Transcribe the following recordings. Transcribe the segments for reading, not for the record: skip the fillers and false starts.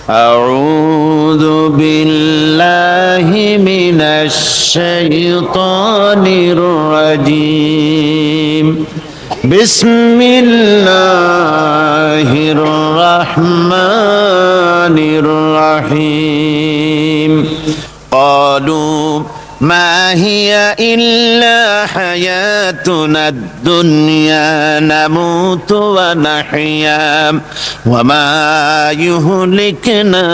আউযু বিল্লাহি মিনাশ শাইতানির রাজীম। বিসমিল্লাহির রাহমানির রাহিম। ক্বালু মা হিয়া ইল্লা হায়াতুনাদ দুনিয়া নামুতু ওয়া নাহইয়া ওয়া মা ইউহলিকুনা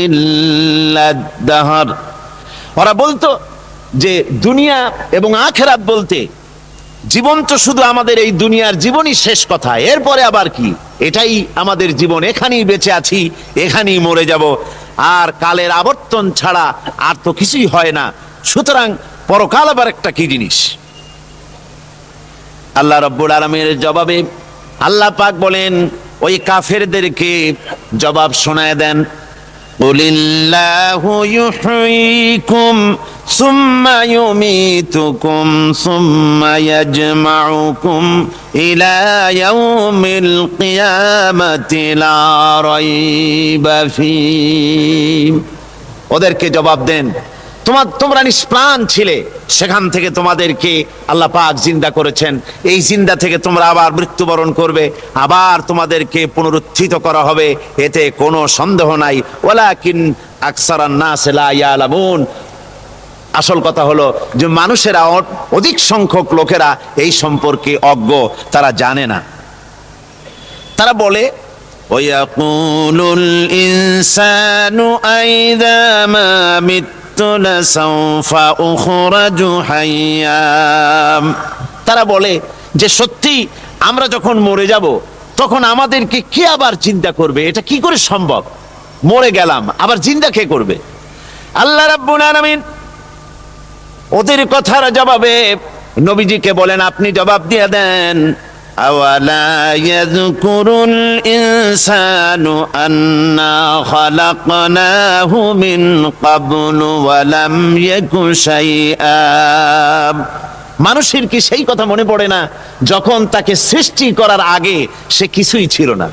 ইল্লাদ দাহর। ওরা বলতো যে দুনিয়া এবং আখিরাত বলতে জীবন তো শুধু আমাদের এই দুনিয়ার জীবনই শেষ কথা, এরপরে আবার কি? এটাই আমাদের জীবন, এখানেই বেঁচে আছি, এখানেই মরে যাব, আর কালের আবর্তন ছাড়া আর তো কিছুই হয় না। সুতরাং পরকাল আবার একটা কি জিনিস? আল্লাহ রাব্বুল আলামিনের জবাবে আল্লাহ পাক বলেন, ওই কাফেরদেরকে জবাব শোনায় দেন, কুলিল্লাহু ইউহয়িকুম সুম্মা ইউমীতুকুম সুম্মা ইয়াজমাউকুম ইলা ইয়াউমিল কিয়ামাতি লা রাইবা ফীহ। ওদেরকে জবাব দেন, তোমরা নিষ্প্রাণ ছিলে, সেখান থেকে তোমাদেরকে আল্লাহ পাক জিন্দা করেছেন, এই জিন্দা থেকে তোমরা আবার মৃত্যুবরণ করবে, আবার তোমাদেরকে পুনরুত্থিত করা হবে, এতে কোনো সন্দেহ নাই। ওয়ালাকিন আকসারান নাস লা ইয়ালামুন। আসল কথা হলো যে মানুষেরা, অধিক সংখ্যক লোকেরা এই সম্পর্কে অজ্ঞ, তারা জানে না। তারা বলে, ওয়ায়াকুলুল ইনসানু আইযা মা লাসাউফা উখরাজু হাইয়া। তারা বলে যে সত্যি আমরা যখন মরে যাব তখন আমাদেরকে কে আবার চিন্তা করবে? এটা কি করে সম্ভব? মরে গেলাম, আবার জিন্দা কে করবে? আল্লাহ রাব্বুল আলামিন ওদের কথার জবাবে নবীজিকে বলেন, আপনি জবাব দিয়ে দেন, আওয়ালা ইয়াযকুরুল ইনসানু আন্না খালাকনাহু মিন ক্বাবলু ওয়া লাম ইয়াকু শাইআ। মানুষের কি সেই কথা মনে পড়ে না যখন তাকে সৃষ্টি করার আগে সে কিছুই ছিল না?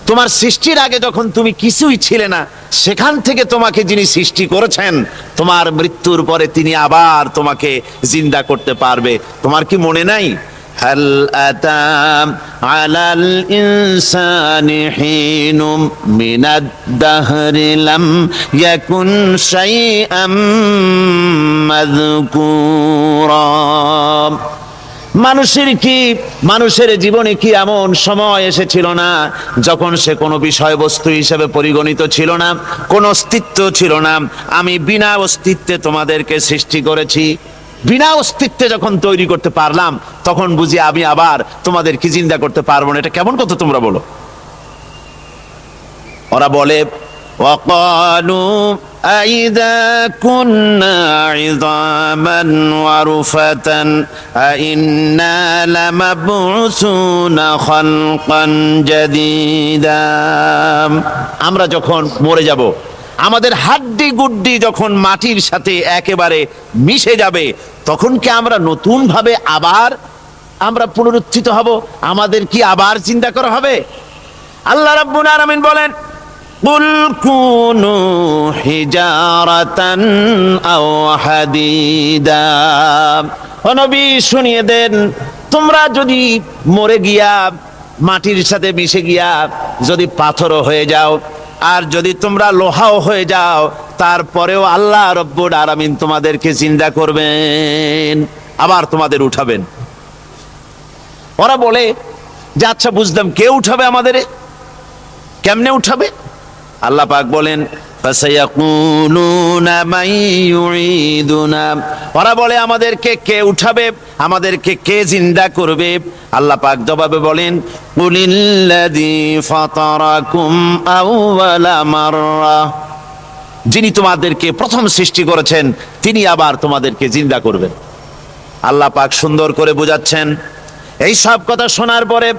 তোমার সৃষ্টির আগে যখন তুমি কিছুই ছিলে না, সেখান থেকে তোমাকে যিনি সৃষ্টি করেছেন, তোমার মৃত্যুর পরে তিনি আবার তোমাকে জিন্দা করতে পারবে। তোমার কি মনে নাই? হাল আতা আলাল ইনসানি হিনুম মিনাদ দাহরি লাম ইয়াকুন শাইআম মাযকুরা। মানুষের জীবনে কি এমন সময় এসেছিল না যখন সে কোনো বিষয়বস্তু হিসেবে পরিগণিত ছিল না, কোনো অস্তিত্ব ছিল না? আমি বিনা অস্তিত্বে তোমাদেরকে সৃষ্টি করেছি, বিনা অস্তিত্বে যখন তৈরি করতে পারলাম তখন বুঝি আমি আবার তোমাদেরকে জিন্দা করতে পারবো না? এটা কেমন কথা তোমরা বলো? ওরা বলে, ওয়াকালু আইযা কুন্না ইযামান ওয়া রুফাতান আইন্না লামাবউসুনা খালকান জাদীদা। আমরা যখন মরে যাব, আমাদের হাড্ডি গুড্ডি যখন মাটির সাথে একেবারে মিশে যাবে, তখন কি আমরা নতুন ভাবে আবার আমরা পুনরুত্থিত হব? আমাদের কি আবার চিন্তা করা হবে? আল্লাহ রাব্বুল আলামিন বলেন, কুল কুনু হিজারাতান আও হাদিদা। ও নবী, শুনিয়ে দেন, তোমরা যদি মরে গিয়া মাটির সাথে মিশে গিয়া যদি পাথরও হয়ে যাও, আর যদি তোমরা লোহাও হয়ে যাও, তারপরেও আল্লাহ রব্বুল আলামিন তোমাদেরকে জিন্দা করবেন, আবার তোমাদের উঠাবেন। ওরা বলে যে আচ্ছা বুঝলাম, কে উঠাবে আমাদের? কেমনে উঠাবে? আল্লাহ পাক বলেন, ফাসায়াকুলুনা মান ইউঈদুনা। ওরা বলে আমাদেরকে কে উঠাবে, আমাদেরকে কে জিন্দা করবে? আল্লাহ পাক জবাবে বলেন, কুলিল্লাযী ফাতারাকুম আউওয়ালা মাররা। যিনি তোমাদেরকে প্রথম সৃষ্টি করেছেন তিনি আবার তোমাদেরকে জিন্দা করবেন। আল্লাহ পাক সুন্দর করে বোঝাচ্ছেন। এই সব কথা শোনার পরে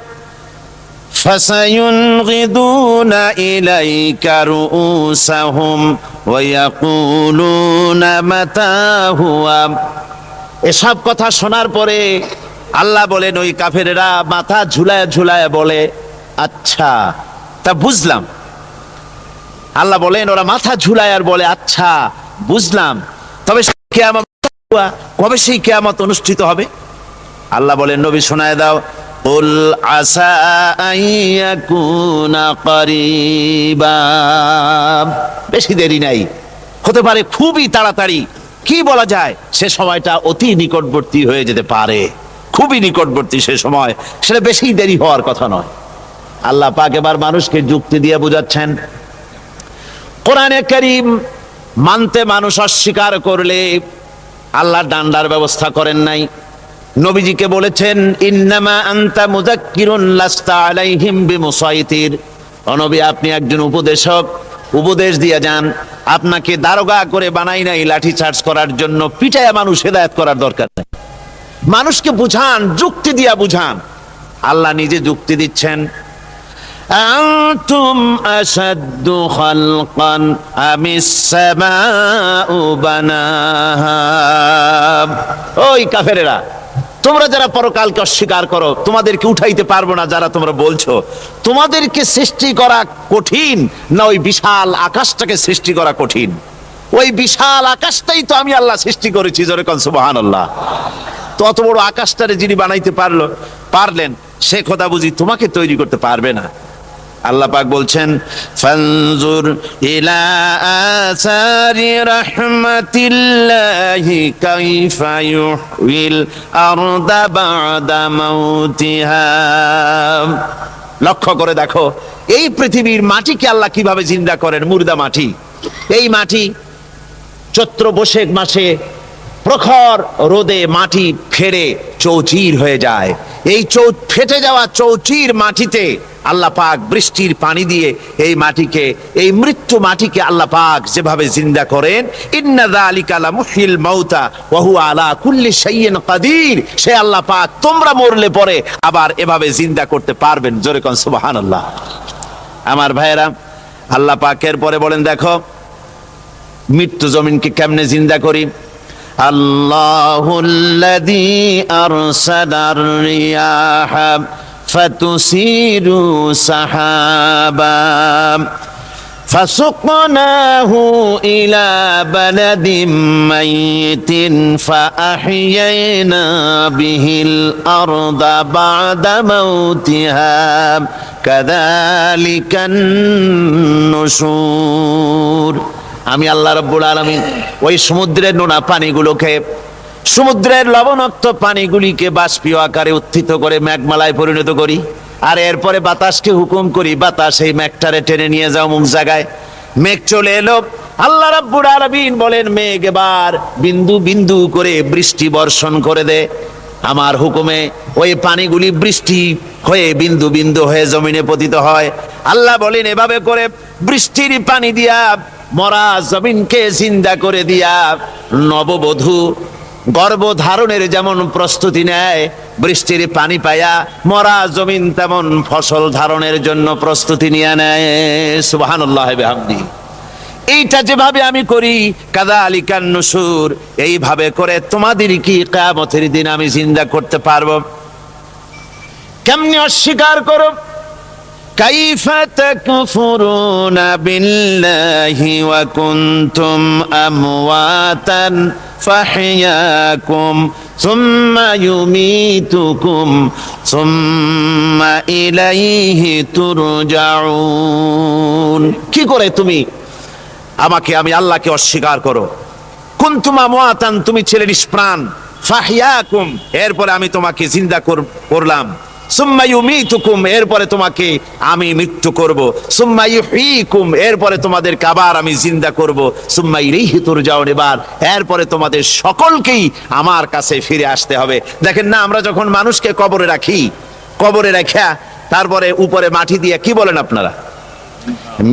فسينغضون إليك رؤوسهم ويقولون متى هو। এসব কথা শোনার পরে আল্লাহ বলেন, ওই কাফেরেরা মাথা ঝুলায় ঝুলায় বলে, আচ্ছা তা বুঝলাম, আল্লাহ বলেন ওরা মাথা ঝুলায় আর বলে আচ্ছা বুঝলাম, তবে কিয়ামত কবে সেই কিয়ামত অনুষ্ঠিত হবে? আল্লাহ বলেন নবী শোনায় দাও, কুল আসা আইয়াকুনা করিবা, বেশি দেরি নাই, হতে পারে খুবই তাড়াতাড়ি, কি বলা যায়, সে সময়টা অতি নিকটবর্তী হয়ে যেতে পারে, খুবই নিকটবর্তী সে সময়, সেটা বেশি দেরি হওয়ার কথা নয়। আল্লাহ পাক এবার মানুষকে যুক্তি দিয়ে বুঝাচ্ছেন, কোরআনে কারীম মানতে মানুষ অস্বীকার করলে আল্লাহ ডান্ডার ব্যবস্থা করেন নাই। নবীজিকে বলেছেন ইন্নামা আনতা মুযাক্কিরুন লাস্তা আলাইহিম বিমুসাইতির, ও নবী আপনি একজন উপদেশক, উপদেশ দিয়ে যান, আপনাকে দারোগা করে বানাই নাই লাঠি চার্জ করার জন্য, পিটায়া মানুষ হেদায়েত করার দরকার নেই, মানুষকে বুঝান, যুক্তি দিয়া বুঝান। আল্লাহ নিজে যুক্তি দিচ্ছেন, আনতুম আশাদ্দু খালকান আমিস সামাউ বানাহা, ওই কাফেরেরা, তোমরা যারা পরকালকে অস্বীকার করো, তোমাদেরকে উঠাইতে পারবো না যারা তোমরা বলছো, তোমাদেরকে সৃষ্টি করা কঠিন না ওই বিশাল আকাশটাকে সৃষ্টি করা কঠিন? ওই বিশাল আকাশটাই তো আমি আল্লাহ সৃষ্টি করেছি, জোরে কোন সুবহানাল্লাহ। তো অত বড় আকাশটারে যিনি বানাইতে পারলেন, সে কথা বুঝি তোমাকে তৈরি করতে পারবে না? আল্লাহ পাক বলছেন ফানজুর ইলা আসারি রাহমাতিল্লাহি কাইফা ইউহিল আরদা বাদা মাউতিহা, লক্ষ্য করে দেখো এই পৃথিবীর মাটিকে আল্লাহ কিভাবে জিন্দা করেন, মুর্দা মাটি। এই মাটি চৈত্র বৈশাখ মাসে প্রখর রোদে মাটি ফেড়ে চৌচির হয়ে যায়, এই ফেটে যাওয়া চৌচির মাটিতে আল্লাহ পাক বৃষ্টির পানি দিয়ে এই মাটিকে, এই মৃত্যু মাটিকে আল্লাহ পাক যেভাবে জিন্দা করেন, ইন্না যালিকা লামুহিল মাউতা ওয়া হুয়া আলা কুল্লি শাইইন কাদির, সে আল্লাহ পাক তোমরা মরলে পরে আবার এভাবে জিন্দা করতে পারবেন, জোরে কোন সুবহানাল্লাহ। আমার ভাইয়েরা, আল্লাহ পাকের পরে বলেন দেখো মৃত্যু জমিনকে কেমনে জিন্দা করি। আল্লাহুল্লাযী আরসালার রিয়াহা ফাতুসিরু সাহাবা ফাসুকনাহু ইলা বালাদিম মাইতিন ফাআহইয়ানা বিহিল আরদা বা'দা মাউতিহা কাযালিকান নুশুর। আমি আল্লাহ রাব্বুল আলামিন ওই সমুদ্রের নোনা পানিগুলোকে, সমুদ্রের লবণাক্ত পানিগুলিকে বাষ্পীয় আকারে উত্থিত করে মেঘমালায় পরিণত করি, আর এরপরে বাতাসকে হুকুম করি, বাতাস এই মেঘটারে টেনে নিয়ে যাও মুখ জায়গায়। মেঘ চলে এলো, আল্লাহ রাব্বুল আলামিন বলেন মেঘ এবার বিন্দু বিন্দু করে বৃষ্টি বর্ষণ করে দে, আমার হুকুমে ওই পানিগুলি বৃষ্টি হয়ে বিন্দু বিন্দু হয়ে জমিনে পতিত হয়। আল্লাহ বলেন এভাবে করে বৃষ্টির পানি দিয়া মরা জমিনকে জিন্দা করে দিয়া নববধূ গর্ভধারণের যেমন প্রস্তুতি নেয়, বৃষ্টির পানি পায়া মরা জমিন তেমন ফসল ধারণের জন্য প্রস্তুতি নিয়ে নেয়। সুবহানাল্লাহ বিহামদি। এইটা যেভাবে আমি করি কাযালিকান নুশুর, এইভাবে করে তোমাদের কি কিয়ামতের দিন আমি জিন্দা করতে পারবো? কেমনে অস্বীকার করো? কাইফা তাকফুরুনা বিল্লাহি ওয়া কুনতুম আমওয়াতান ফাহইয়াকুম সুম্মা ইউমিতুকুম সুম্মা ইলাইহি তুরজাউন। কি করে তুমি আমি আল্লাহকে অস্বীকার করো? কুনতুম আমওয়াতান, তুমি ছিলে নিষ্প্রাণ, ফাহইয়াকুম, এরপরে আমি তোমাকে জিন্দা করলাম, সুম্মা ইউমিতুকুম, এরপরে তোমাকে আমি মৃত্যু করব, সুম্মা ইউহয়িকুম, এরপরে তোমাদেরকে আবার আমি জিন্দা করব, সুম্মা ইলাইহি তুরজাউন, এবার এরপরে তোমাদের সকলকেই আমার কাছে ফিরে আসতে হবে। দেখেন না, আমরা যখন মানুষকে কবরে রাখি, কবরে রাখা তারপরে উপরে মাটি দিয়ে কি বলেন আপনারা?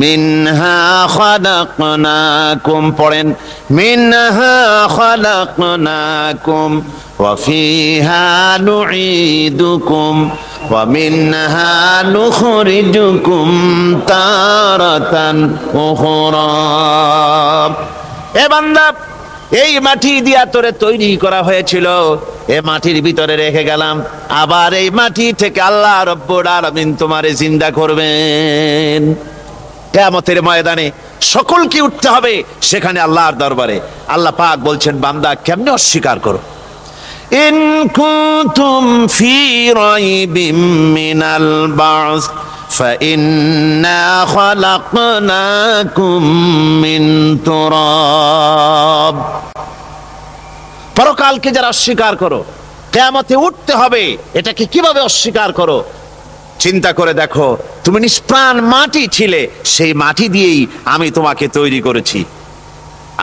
মিনহা খালাকনাকুম, পড়েন মিনহা খালাকনাকুম ওয়া ফিহা নুঈদুকুম ওয়া মিনহা নুখরিজুকুম তারাতান উখরা। এ বান্দা, এই মাটি দিয়া তোরে তৈরি করা হয়েছিল, এ মাটির ভিতরে রেখে গেলাম, আবার এই মাটি থেকে আল্লাহ রাব্বুল আলামিন তোমারে জিন্দা করবেন। কিয়ামতের ময়দানে সকলকে উঠতে হবে সেখানে আল্লাহর দরবারে। আল্লাহ পাক বলছেন, বান্দা কেমনে অস্বীকার করো? ইন কুনতুম ফি রাইবিম মিনাল বাস فإنا خلقناكم من تراب। পরকালকে যারা অস্বীকার করো, কিয়ামতে উঠতে হবে, এটাকে কিভাবে অস্বীকার করো? চিন্তা করে দেখো, তুমি নিষ্প্রাণ মাটি ছিলে, সেই মাটি দিয়েই আমি তোমাকে তৈরি করেছি।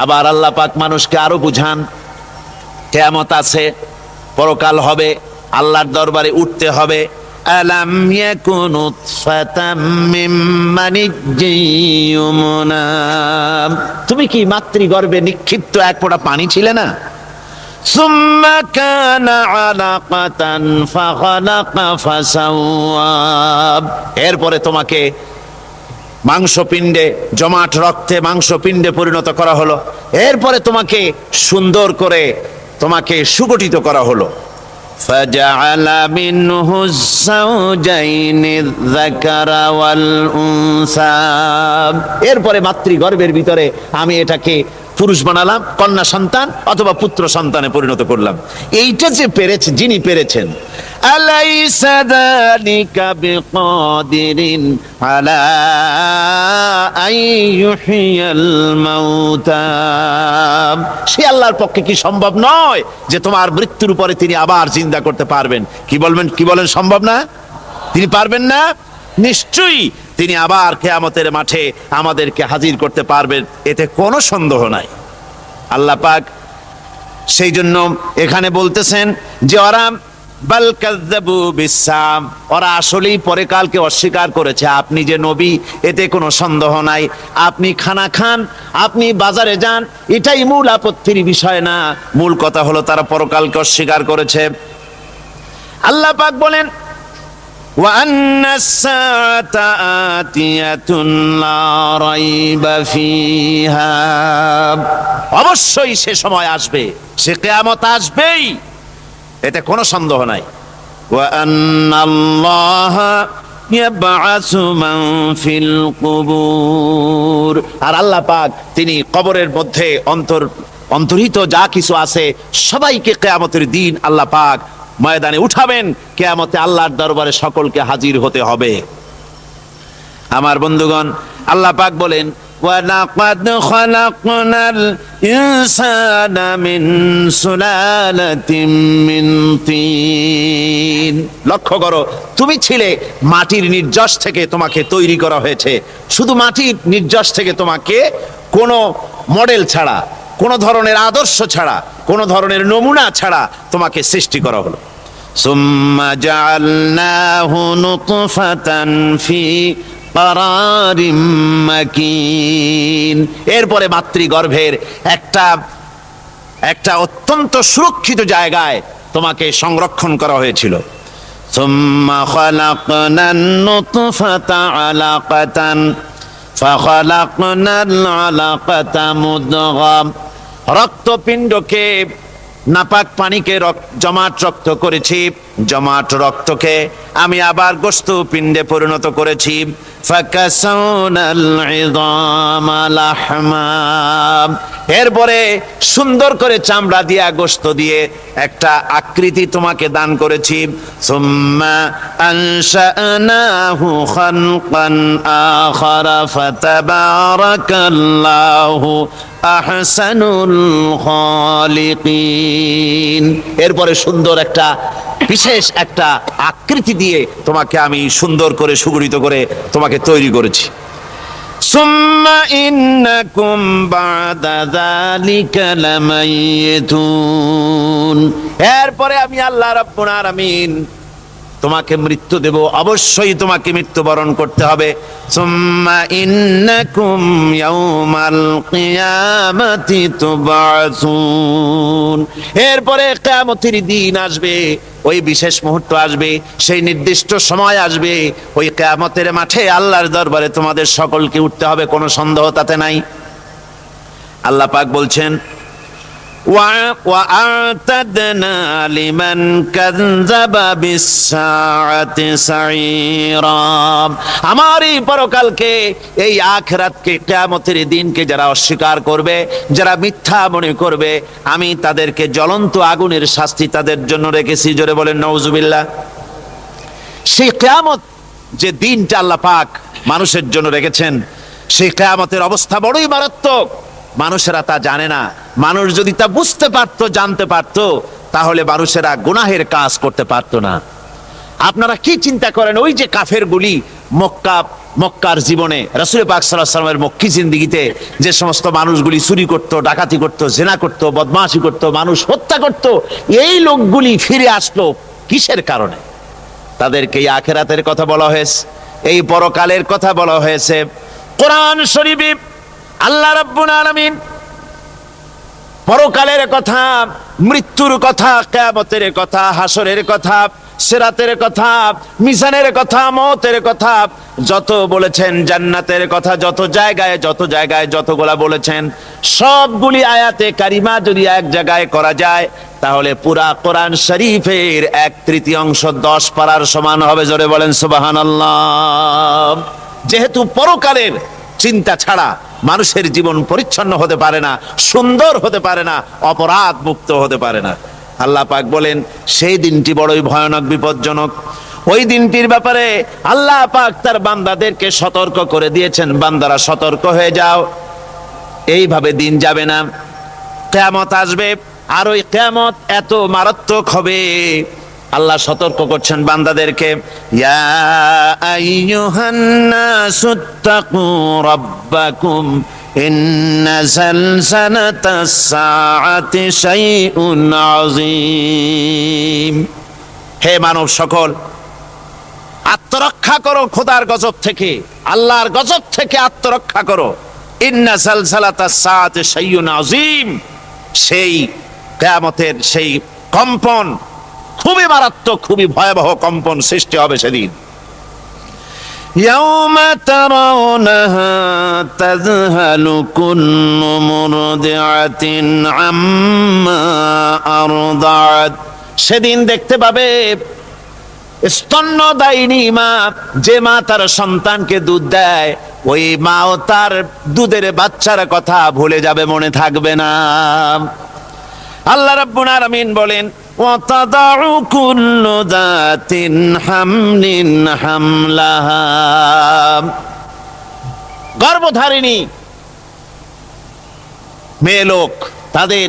আবার আল্লাহ পাক মানুষকে আরো বুঝান, কিয়ামত আছে, পরকাল হবে, আল্লাহর দরবারে উঠতে হবে। আলাম ইয়াকুন নুতফাতাম মিন মানিয়্যিন ইউমনা। তুমি কি মাতৃগর্ভে নিক্ষিপ্ত এক ফোঁটা পানি ছিলে না? সুম্মা কানা আলাকাতান ফাখালাকা ফাসাওয়া। এরপরে তোমাকে মাংসপিণ্ডে, জমাট রক্তে মাংসপিণ্ডে পরিণত করা হলো। এরপরে তোমাকে সুন্দর করে তোমাকে সুগঠিত করা হলো। ফাজআলা মিনহু যাওজাইনি যাকারা ওয়াল উনসা। এরপরে মাতৃগর্ভের ভিতরে আমি এটাকে পুরুষ বানালাম, কন্যা সন্তান অথবা পুত্র সন্তানে পরিণত করলাম। এইটা যে পেরেছে, যিনি পেরেছেন, আলাইসা যালিকা বিকাদিরিন আলা আইয়ুহিয়াল মাউতা। সে আল্লাহর পক্ষে কি সম্ভব নয় যে তোমার মৃত্যুর উপরে তিনি আবার জিন্দা করতে পারবেন? কি বলেন সম্ভব না? তিনি পারবেন না? নিশ্চয়ই তিনি আবার কিয়ামতের মাঠে আমাদেরকে হাজির করতে পারবেন, এতে কোনো সন্দেহ নাই। আল্লাহ পাক সেই জন্য এখানে বলতেছেন যে ওরা বাল কাযযাবু বিসাম, ওরা আসলেই পরকালকে অস্বীকার করেছে। আপনি যে নবী, এতে কোনো সন্দেহ নাই। আপনি খানা খান, আপনি বাজারে যান, এটাই মূল আপত্তির বিষয় না। মূল কথা হলো তারা পরকালকে অস্বীকার করেছে। আল্লাহ পাক বলেন, وأن الساعة آتية لا ريب فيها। অবশ্যই সে সময় আসবে, সে কিয়ামত আসবেই, এতে কোনো সন্দেহ নাই। وأن الله يبعث من في القبور। আর আল্লাহ পাক তিনি কবরের মধ্যে অন্তর্হিত যা কিছু আছে সবাইকে কিয়ামতের দিন আল্লাহ পাক ময়দানে উঠাবেন। কিয়ামতে আল্লাহর দরবারে সকলকে হাজির হতে হবে। আমার বন্ধুগণ, আল্লাহ পাক বলেন, ওয়ালাকাদ খালাকনাল ইনসানা মিন সুলালাতিন মিন তিন। লক্ষ্য করো, তুমি ছিলে মাটির নির্যাস থেকে তোমাকে তৈরি করা হয়েছে। শুধু মাটির নির্যাস থেকে তোমাকে কোনো মডেল ছাড়া, কোন ধরনের আদর্শ ছাড়া, কোন ধরনের নমুনা ছাড়া তোমাকে সৃষ্টি করা হলো। সুম্মা জাআলনাহু নুতফাতান ফি কারারিম মাকিন। এরপরে মাতৃগর্ভের একটা অত্যন্ত সুরক্ষিত জায়গায় তোমাকে সংরক্ষণ করা হয়েছিল। সুম্মা খালাকনান নুতফাতা আলাকাতান ফাখালাকনাল আলাকাতা মুদগাম। রক্তপিণ্ডকে, নাপাক পানিকে জমাট রক্ত করেছি, জমাট রক্তকে আমি আবার গোশত পিণ্ডে পরিণত করেছি। ফাকাসাউনাল ইযামা লাহমা। এরপরে সুন্দর করে চামড়া দিয়া, গোশত দিয়ে একটা আকৃতি তোমাকে দান করেছি। সুম্মা আনশানাহু খালকান আখারা ফাতাবারাকাল্লাহু আহসানুল খালিকিন। এরপরে সুন্দর একটা বিশেষ একটা আকৃতি দিয়ে তোমাকে আমি সুন্দর করে সুগঠিত করে তোমাকে তৈরি করেছি। সুম্মা ইন্নাকুম বাদা যালিকা লামাইয়িতুন। এরপরে আমি আল্লাহ রাব্বুল আলামিন তোমাকে মৃত্যু দেব, অবশ্যই তোমাকে মৃত্যুবরণ করতে হবে। সুম্মা ইন্নাকুম ইয়াউমাল কিয়ামাতি তুবআসুন। এরপরে কিয়ামতের দিন আসবে, ওই বিশেষ মুহূর্ত আসবে, সেই নির্দিষ্ট সময় আসবে, ওই কিয়ামতের মাঠে আল্লাহর দরবারে তোমাদের সকলকে উঠতে হবে, কোনো সন্দেহ তাতে নাই। আল্লাহ পাক বলছেন, وأعتدنا لمن كذب بالساعة سعيرا। আমার এই পরকালকে, এই আখিরাতকে, কিয়ামতের দিনকে যারা অস্বীকার করবে, যারা মিথ্যা মনে করবে, আমি তাদেরকে জ্বলন্ত আগুনের শাস্তি তাদের জন্য রেখেছি। জোরে বলেন নাউজুবিল্লাহ। সেই কিয়ামত যে দিনটা আল্লাহ পাক মানুষের জন্য রেখেছেন, সেই কিয়ামতের অবস্থা বড়ই মারাত্মক। মানুষেরা তা জানে না। মানুষ যদি তা বুঝতে পারতো, জানতে পারতো, তাহলে মানুষেরা গুনাহের কাজ করতে পারতো না। আপনারা কি চিন্তা করেন, ওই যে কাফেরগুলি মক্কার জীবনে, রাসূল পাক সাল্লাল্লাহু আলাইহি ওয়াসাল্লামের মক্কি জিন্দেগিতে যে সমস্ত মানুষগুলি চুরি করত, ডাকাতি করত, জেনা করত, বদমাশি করত, মানুষ হত্যা করত, এই লোকগুলি ফিরে আসলো কিসের কারণে? তাদেরকে এই আখিরাতের কথা বলা হয়েছে, এই পরকালের কথা বলা হয়েছে। কোরআন শরীফে আল্লাহ রাব্বুল আলামিন পরকালের কথা, মৃত্যুর কথা, কিয়ামতের কথা, হাসরের কথা, সিরাতের কথা, মিজানের কথা, মওতের কথা যত বলেছেন, জান্নাতের কথা যত জায়গায় যতগুলা বলেছেন, সবগুলি আয়াতে কারিমা যদি এক জায়গায় করা যায়, তাহলে পুরা কোরআন শরীফের 1/3 10 পারার সমান হবে। জোরে বলেন সুবহানাল্লাহ। যেহেতু পরকালের চিন্তা ছাড়া মানুষের জীবন পরিচ্ছন্ন হতে পারে না, সুন্দর হতে পারে না, অপরাধ মুক্ত হতে পারে না। আল্লাহ পাক বলেন সেই দিনটি বড়ই ভয়ানক, বিপজ্জনক। ওই দিনটির ব্যাপারে আল্লাহ পাক তার বান্দাদেরকে সতর্ক করে দিয়েছেন, বান্দারা সতর্ক হয়ে যাও, এইভাবে দিন যাবে না, কিয়ামত আসবে। আর ওই কিয়ামত এত মারাত্মক হবে, আল্লাহ সতর্ক করছেন বান্দাদেরকে, ইয়া আইয়ুহান নাসুত্তাকু রাব্বাকুম ইন্না জালজালাতাস সাআতি শাইউন আযীম। হে মানব সকল, আত্মরক্ষা করো খোদার গজব থেকে, আল্লাহর গজব থেকে আত্মরক্ষা করো। ইন্না জালজালাতাস সাআতি শাইউন আযীম, সেই কিয়ামতের সেই কম্পন খুবই মারাত্মক, খুবই ভয়াবহ কম্পন সৃষ্টি হবে সেদিন। ইয়াউমা তারাউনাহা তাযহালু কুল্লু মুরদিআতিন আম্মা আরদাআত। সেদিন দেখতে পাবে স্তন্যদায়িনী মা, যে মা তার সন্তানকে দুধ দেয়, ওই মাও তার দুধের বাচ্চার কথা ভুলে যাবে, মনে থাকবে না। আল্লাহ রাব্বুল আলামিন বলেন, وَتَضَعُ كُلُّ ذَاتٍ حَمْلٍ حَمْلَهَا। গর্ভধারিণী মেয়ে লোক, তাদের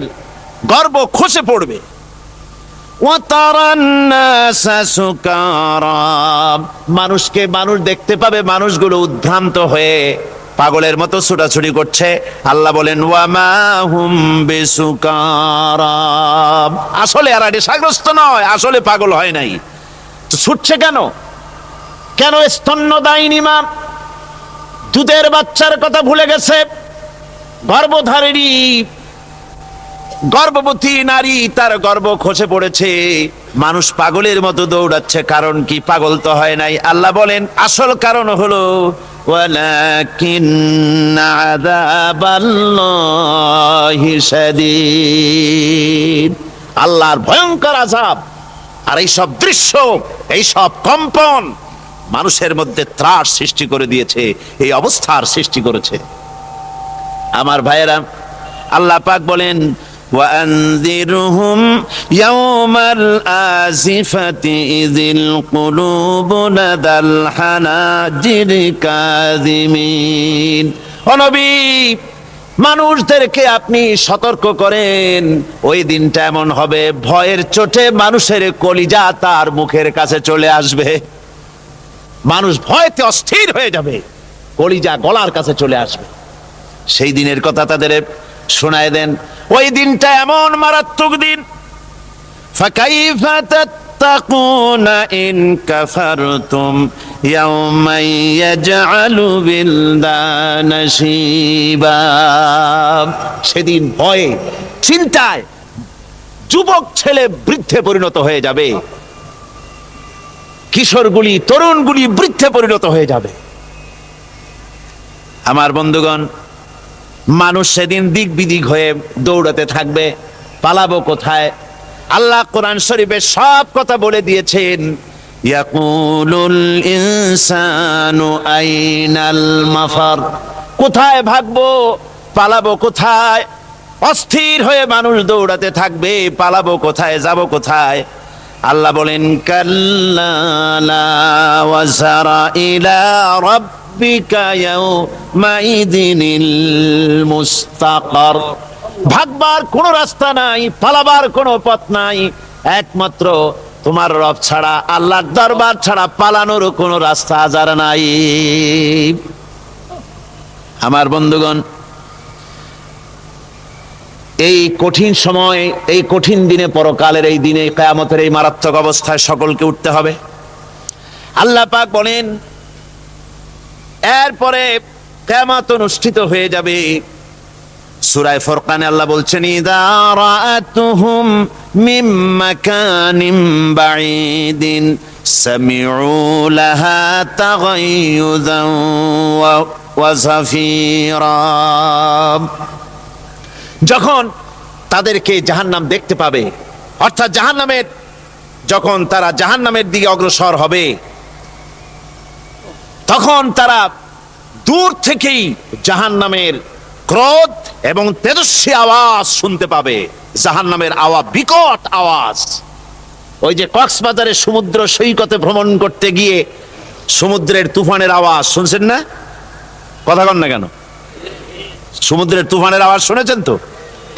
গর্ভ খসে পড়বে। وَتَرَى النَّاسَ سُكَارَى। মানুষকে মানুষ দেখতে পাবে, মানুষগুলো উদ্ভ্রান্ত হয়ে পাগলের মতো ছুটাছুটি করছে। আল্লাহ বলেন, ওয়ামা হুম বিসুকারা। আসলে এরা নেশাগ্রস্ত নয়, আসলে পাগল হয় নাই। তো ছুটছে কেন? কেন? স্তন্যদায়িনী মা দুধের বাচ্চার কথা ভুলে গেছে। গর্ভধারিণী গর্ভবতী নারী, তার গর্ভ খসে পড়েছে, মানুষ পাগলের মতো দৌড়াচ্ছে। কারণ কি? পাগল তো হয় নাই। আল্লাহ বলেন আসল কারণ হলো ওয়ালাকিন্না আযাবাল্লাহি শাদীদ। আল্লাহর ভয়ঙ্কর আযাব আর এই সব দৃশ্য, এই সব কম্পন মানুষের মধ্যে ত্রাস সৃষ্টি করে দিয়েছে, এই অবস্থার সৃষ্টি করেছে। আমার ভাইয়েরা, আল্লাহ পাক বলেন, وأنذرهم يوم الآزفة إذ القلوب لدى الحناجر كاظمين। ও নবী, মানুষদেরকে আপনি সতর্ক করেন, ওই দিনটা এমন হবে, ভয়ের চোটে মানুষের কলিজা তার মুখের কাছে চলে আসবে। মানুষ ভয়তে অস্থির হয়ে যাবে, কলিজা গলার কাছে চলে আসবে। সেই দিনের কথা তাদের শোনায় দেন। ওই দিনটা এমন মারাত্মক দিন, ফাকাইফা তাত্তাকুনা ইন কাফারতুম ইয়াওমান ইয়াজআলু বিলদানা শিবা। সেদিন ভয়ে চিন্তায় যুবক ছেলে বৃদ্ধে পরিণত হয়ে যাবে, কিশোরগুলি তরুণগুলি বৃদ্ধে পরিণত হয়ে যাবে। আমার বন্ধুগণ, মানুষ সেদিন দিক বিদিক হয়ে দৌড়াতে থাকবে। পালাবো কোথায়? আল্লাহ কোরআন শরীফে সব কথা বলে দিয়েছেন। ইয়াকুলুল ইনসানু আইনাল মাফার, কোথায় ভাগবো, পালাবো কোথায়? অস্থির হয়ে মানুষ দৌড়াতে থাকবে, পালাবো কোথায়, যাব কোথায়? আল্লাহ বলেন কাল্লা লা ওয়াজারা ইলা রাব্বিকা ইয়াউমাইযিনিল মুস্তাকার। ভাগবার কোনো রাস্তা নাই, পালাবার কোনো পথ নাই, একমাত্র তোমার রব ছাড়া, আল্লাহর দরবার ছাড়া পালানোর কোনো রাস্তা আজার নাই। আমার বন্ধুগণ, এই কঠিন সময়, এই কঠিন দিনে, পরকালের এই দিনে, কিয়ামতের এই মারাত্মক অবস্থায় সকলকে উঠতে হবে। আল্লাহ পাক বলেন এরপরে কিয়ামত অনুষ্ঠিত হয়ে যাবে। সূরা ফুরকানে আল্লাহ বলছেন ইযা রাআতুহুম মিন মাকানিন বাঈদিন সামিউ লাহা তাগায়ুযান ওয়া যাফীরা। যখন তাদেরকে জাহান্নাম দেখতে পাবে, অর্থাৎ জাহান্নামের, যখন তারা জাহান্নামের দিকে অগ্রসর হবে, তখন তারা দূর থেকেই জাহান্নামের ক্রোধ এবং তেজস্বী আওয়াজ শুনতে পাবে। জাহান্নামের আওয়াজ, বিকট আওয়াজ। ওই যে কক্সবাজারের সমুদ্র সৈকতে ভ্রমণ করতে গিয়ে সমুদ্রের তুফানের আওয়াজ শুনছেন না? কথা কন না কেন? সমুদ্রের তুফানের আওয়াজ শুনেছেন তো?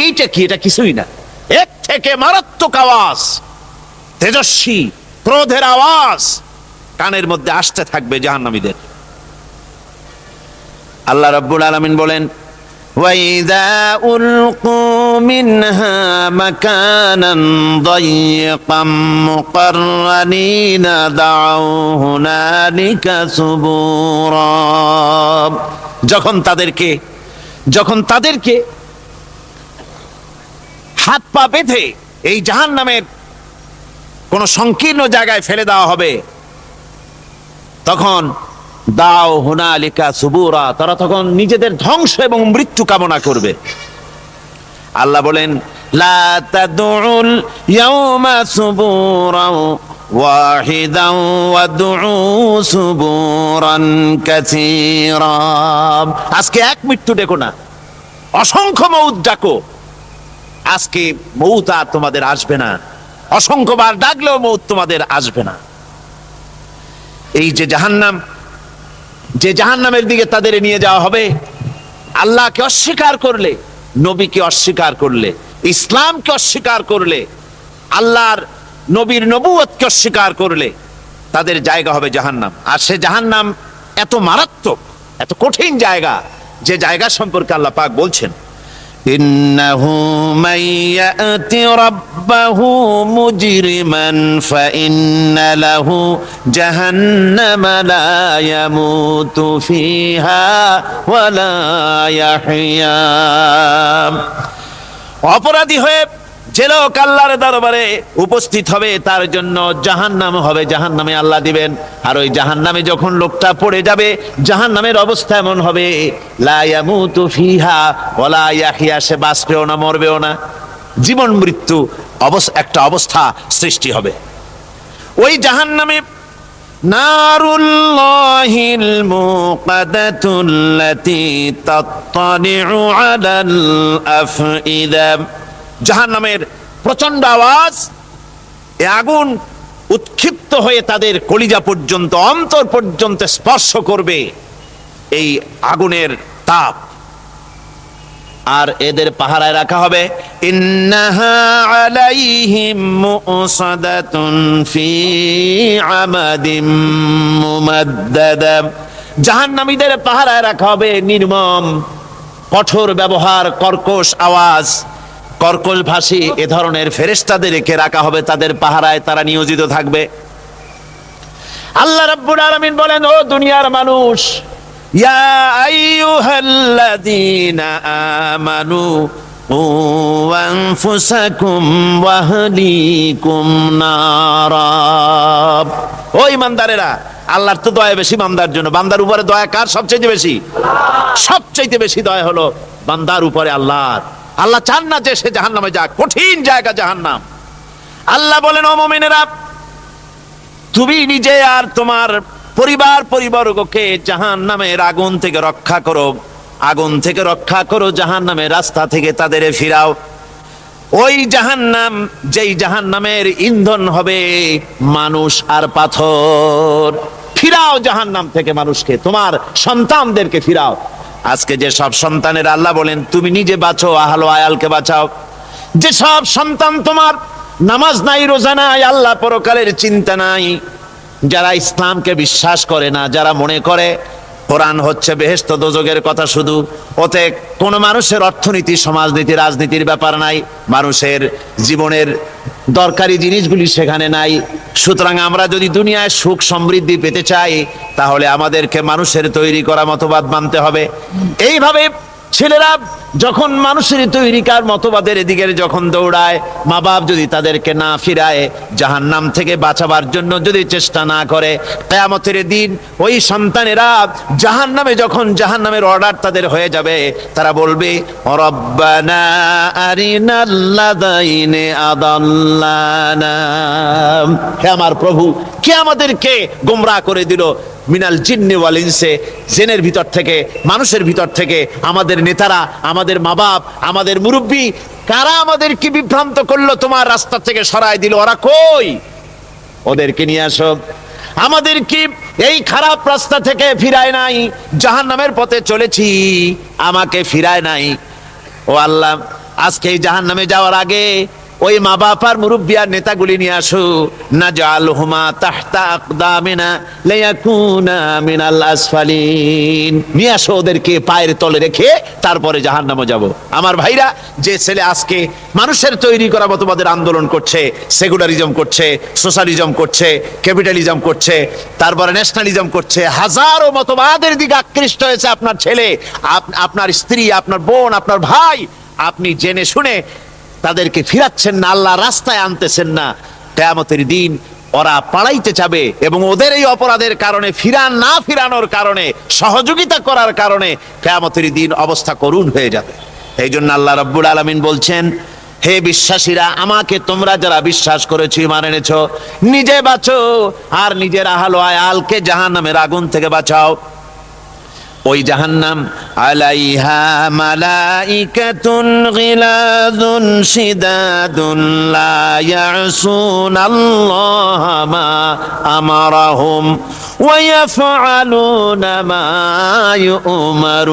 এইটা কি? এটা কিছুই না, এক থেকে মারাত্মক আওয়াজ, তেজস্বী ক্রোধের আওয়াজ কানের মধ্যে আসতে থাকবে জাহান্নামীদের। আল্লাহ রাব্বুল আলামিন বলেন ওয়াইযা উলকু মিনহা মাকানান দায়িকাম মুকাররানিনা দাউ হুনালিকা সুবুরা। যখন তাদেরকে হাত পা বেঁধে এই জাহান্নামের কোন সংকীর্ণ জায়গায় ফেলে দেওয়া হবে, তখন দাও হুনালিকা সুবুরা, তারা তখন নিজেদের ধ্বংস এবং মৃত্যু কামনা করবে। আল্লাহ বলেন লা তাদউল ইয়াউমা সুবুরান ওয়াহিদান ওয়াদউ সুবুরান কাসীরা। আজকে এক মৃত্যু ডেকো না, অসংখ্য মউত ডাকো। আজকে মউত আর তোমাদের আসবে না, অসংখ্যবার ডাকলেও মউত তোমাদের আসবে না। এই যে জাহান্নাম, যে জাহান্নামের দিকে তাদের নিয়ে যাওয়া হবে, আল্লাহকে অস্বীকার করলে, নবীকে অস্বীকার করলে, ইসলামকে অস্বীকার করলে, আল্লাহর নবীর নবুয়তকে অস্বীকার করলে তাদের জায়গা হবে জাহান্নাম। আর সে জাহান্নাম এত মারাত্মক, এত কঠিন জায়গা, যে জায়গা সম্পর্কে আল্লাহ পাক বলছেন ইন্নাহু মান ইয়াতি রাব্বাহু মুজরিমান ফাইন্না লাহু জাহান্নামা লা ইয়ামুতু ফিহা ওয়া লা ইয়াহইয়া। অপরাধী হয়ে যে লোক আল্লাহর দরবারে উপস্থিত হবে, তার জন্য জাহান্নাম হবে, জাহান্নামে আল্লাহ দিবেন। আর ওই জাহান্নামে যখন লোকটা পড়ে যাবে, জাহান্নামের অবস্থা এমন হবে লা ইয়ামুতু ফিহা ওয়া লা ইয়াহইয়া, সে বাঁচবেও না, মরবেও না, জীবন মৃত্যু একটা অবস্থা সৃষ্টি হবে। ওই জাহান্নামে নারুল্লাহিল মুকাদাতুল্লাতী তাত্তালিউ আলাল আফইদা। জাহান্নামের প্রচন্ড আওয়াজ, এ আগুন উৎক্ষিপ্ত হয়ে তাদের কলিজা পর্যন্ত, অন্তর পর্যন্ত স্পর্শ করবে এই আগুনের তাপ। আর এদের পাহারায় রাখা হবে ইন্নাহা আলাইহিম মুসাদাতুন ফি আমাদিম মুমাদ্দাদা। জাহান্নামীদের পাহারায় রাখা হবে নির্মম, কঠোর ব্যবহার, কর্কশ আওয়াজ, কর্কশ ভাষী এ ধরনের ফেরেশতাদেরকে রাখা হবে তাদের পাহারায়, তারা নিয়োজিত থাকবে। আল্লাহ রাব্বুল আলামিন বলেন, ও দুনিয়ার মানুষ, ইয়া আইয়ুহাল্লাযীনা আমানু কু আনফুসাকুম ওয়া আহলিকুম নারা। ও ঈমানদারেরা, আল্লাহর তো দয়া বেশি বান্দার জন্য। বান্দার উপরে দয়া কার সবচেয়ে বেশি? সবচেয়ে বেশি দয়া হলো বান্দার উপরে আল্লাহর। আল্লাহ চান না যে সে জাহান্নামে যাক, কঠিন জায়গা জাহান্নাম। আল্লাহ বলেন, ও মুমিনেরা, তুমি নিজে আর তোমার পরিবারবর্গকে জাহান্নামের আগুন থেকে রক্ষা করো, আগুন থেকে রক্ষা করো, জাহান্নামের রাস্তা থেকে তাদের ফিরাও। ওই জাহান্নাম, যেই জাহান্নামের ইন্ধন হবে মানুষ আর পাথর। ফিরাও জাহান্নাম থেকে মানুষকে, তোমার সন্তানদেরকে ফিরাও। আজকে যে সব সন্তানের আল্লাহ বলেন তুমি নিজে বাঁচো, আহল আয়ালকে বাঁচাও। যে সব সন্তান তোমার নামাজ নাই, রোজা নাই, আল্লাহ পরকালের চিন্তা নাই, যারা ইসলামকে বিশ্বাস করে না, যারা মনে করে কোরআন হচ্ছে বেহেশত দোজখের কথা শুধু, ওতে কোনো মানুষের অর্থনীতি, সমাজনীতি, রাজনীতির ব্যাপার নাই, মানুষের জীবনের দরকারি জিনিসগুলি সেখানে নাই। সুতরাং আমরা যদি দুনিয়ায় সুখ সমৃদ্ধি পেতে চাই, তাহলে আমাদেরকে মানুষের তৈরি করা মতবাদ মানতে হবে। এইভাবে ছেলেরা যখন মানুষের তৈরিকার মতবাদের দিকে যখন দৌড়ায়, মা বাপ যদি তাদেরকে না ফিরায়, জাহান্নাম থেকে বাঁচাবার জন্য যদি চেষ্টা না করে, কিয়ামতের দিন ওই সন্তানেরা জাহান্নামে, যখন জাহান্নামের অর্ডার তাদের হয়ে যাবে, তারা বলবে, রব্বানা আরিনাল্লাযাইনি আদাল্লানা, হে আমার প্রভু, কে আমাদেরকে গোমরাহ করে দিল, মিনাল জিন্নি ওয়াল ইনসে, জিনের ভিতর থেকে, মানুষের ভিতর থেকে, আমাদের নেতারা, আমাদের মা বাপ, আমাদের মুরব্বী, কারা আমাদেরকে বিভ্রান্ত করলো, তোমার রাস্তা থেকে সরাই দিল, ওরা কই? ওদেরকে নিয়ে আসো। আমাদের কি এই খারাপ রাস্তা থেকে ফিরায় নাই, জাহান্নামের পথে চলেছি, আমাকে ফিরায় নাই। ও আল্লাহ, আজকে এই জাহান্নামে যাওয়ার আগে ওই মা বাপ আর মুরব্বী আর নেতাগুলি নিয়ে আসো। নাজআলহুমা তাহতা আকদামিনা লিয়াকুনা মিনাল আসফালিন, নিয়ে আসো ওদেরকে পায়ের তলে রেখে তারপরে জাহান্নামে যাব। আমার ভাইরা, যে ছেলে আজকে মানুষের তৈরি করা মতবাদের আন্দোলন করছে, সেকুলারিজম করছে, সোশ্যালিজম করছে, ক্যাপিটালিজম করছে, তারপরে ন্যাশনালিজম করছে, হাজারো মতবাদের দিকে আকৃষ্ট হয়েছে আপনার ছেলে, আপনার স্ত্রী, আপনার বোন, আপনার ভাই, আপনি জেনে শুনে তাদেরকে ফিরাচ্ছেন না, আল্লাহ রাস্তায় আনতেছেন না। কিয়ামতের দিন ওরা পালাইতে যাবে, এবং ওদের এই অপরাধের কারণে, না ফিরানোর কারণে, সহযোগিতা করার কারণে কিয়ামতের দিন অবস্থা করুণ হয়ে যাবে। এই জন্য আল্লাহ রাব্বুল আলামিন বলছেন, হে বিশ্বাসীরা, আমাকে তোমরা যারা বিশ্বাস করেছো, ঈমান এনেছো, নিজে বাঁচো আর নিজের আহল আয়ালকে জাহান্নামের আগুন থেকে বাঁচাও। ওই জাহান্নাম, আলাইহা মালাইকাতুন গিলাযুন শিদাদুন লা ইয়াসুনাল্লাহা মা আমারাহুম ওয়া ইয়াফআলুনা মা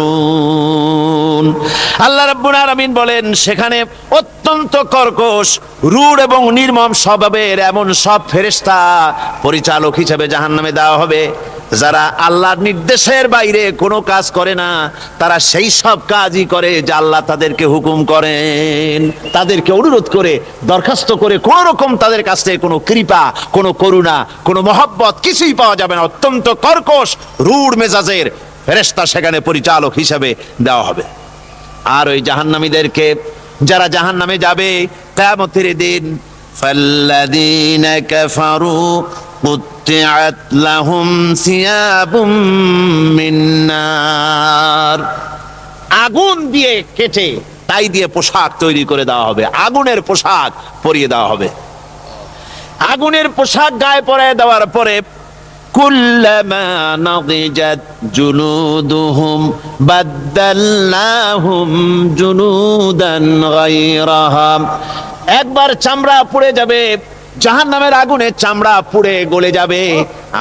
ইউমারুন। আল্লাহ রাব্বুল আলামিন বলেন, সেখানে অত্যন্ত কর্কশ, রূঢ় এবং নির্মম স্বভাবের এমন সব ফেরেশতা পরিচালক হিসেবে জাহান্নামে দেওয়া হবে, যারা আল্লাহর নির্দেশের বাইরে কোনো কাজ করে না, তারা সেই সব কাজই করে যা আল্লাহ তাদেরকে হুকুম করেন। তাদেরকে অনুরোধ করে, দরখাস্ত করে কোন রকম তাদের কাছ থেকে কোনো কৃপা, কোনো করুণা, কোনো মহব্বত কিছুই পাওয়া যাবে না। অত্যন্ত কর্কশ, রূঢ় মেজাজের ফেরেশতা সেখানে পরিচালক হিসেবে দেওয়া হবে। আর ওই জাহান্নামীদেরকে, যারা জাহান্নামে যাবে কিয়ামতের দিন, ফাল্লাযীনা কাফারু কুত্তিআত লাহুম সিয়াবুম মিন নার, আগুন দিয়ে কেটে তাই দিয়ে পোশাক তৈরি করে দেওয়া হবে, আগুনের পোশাক পরিয়ে দেওয়া হবে। আগুনের পোশাক গায়ে পরিয়ে দেওয়ার পরে, কুল্লামা নাদিজাত জুলুদুহুম বাদদালনাহুম জুলুদান গায়রাহা, একবার চামড়া পুড়ে যাবে, জাহান্নামের আগুনে চামড়া পুড়ে গলে যাবে,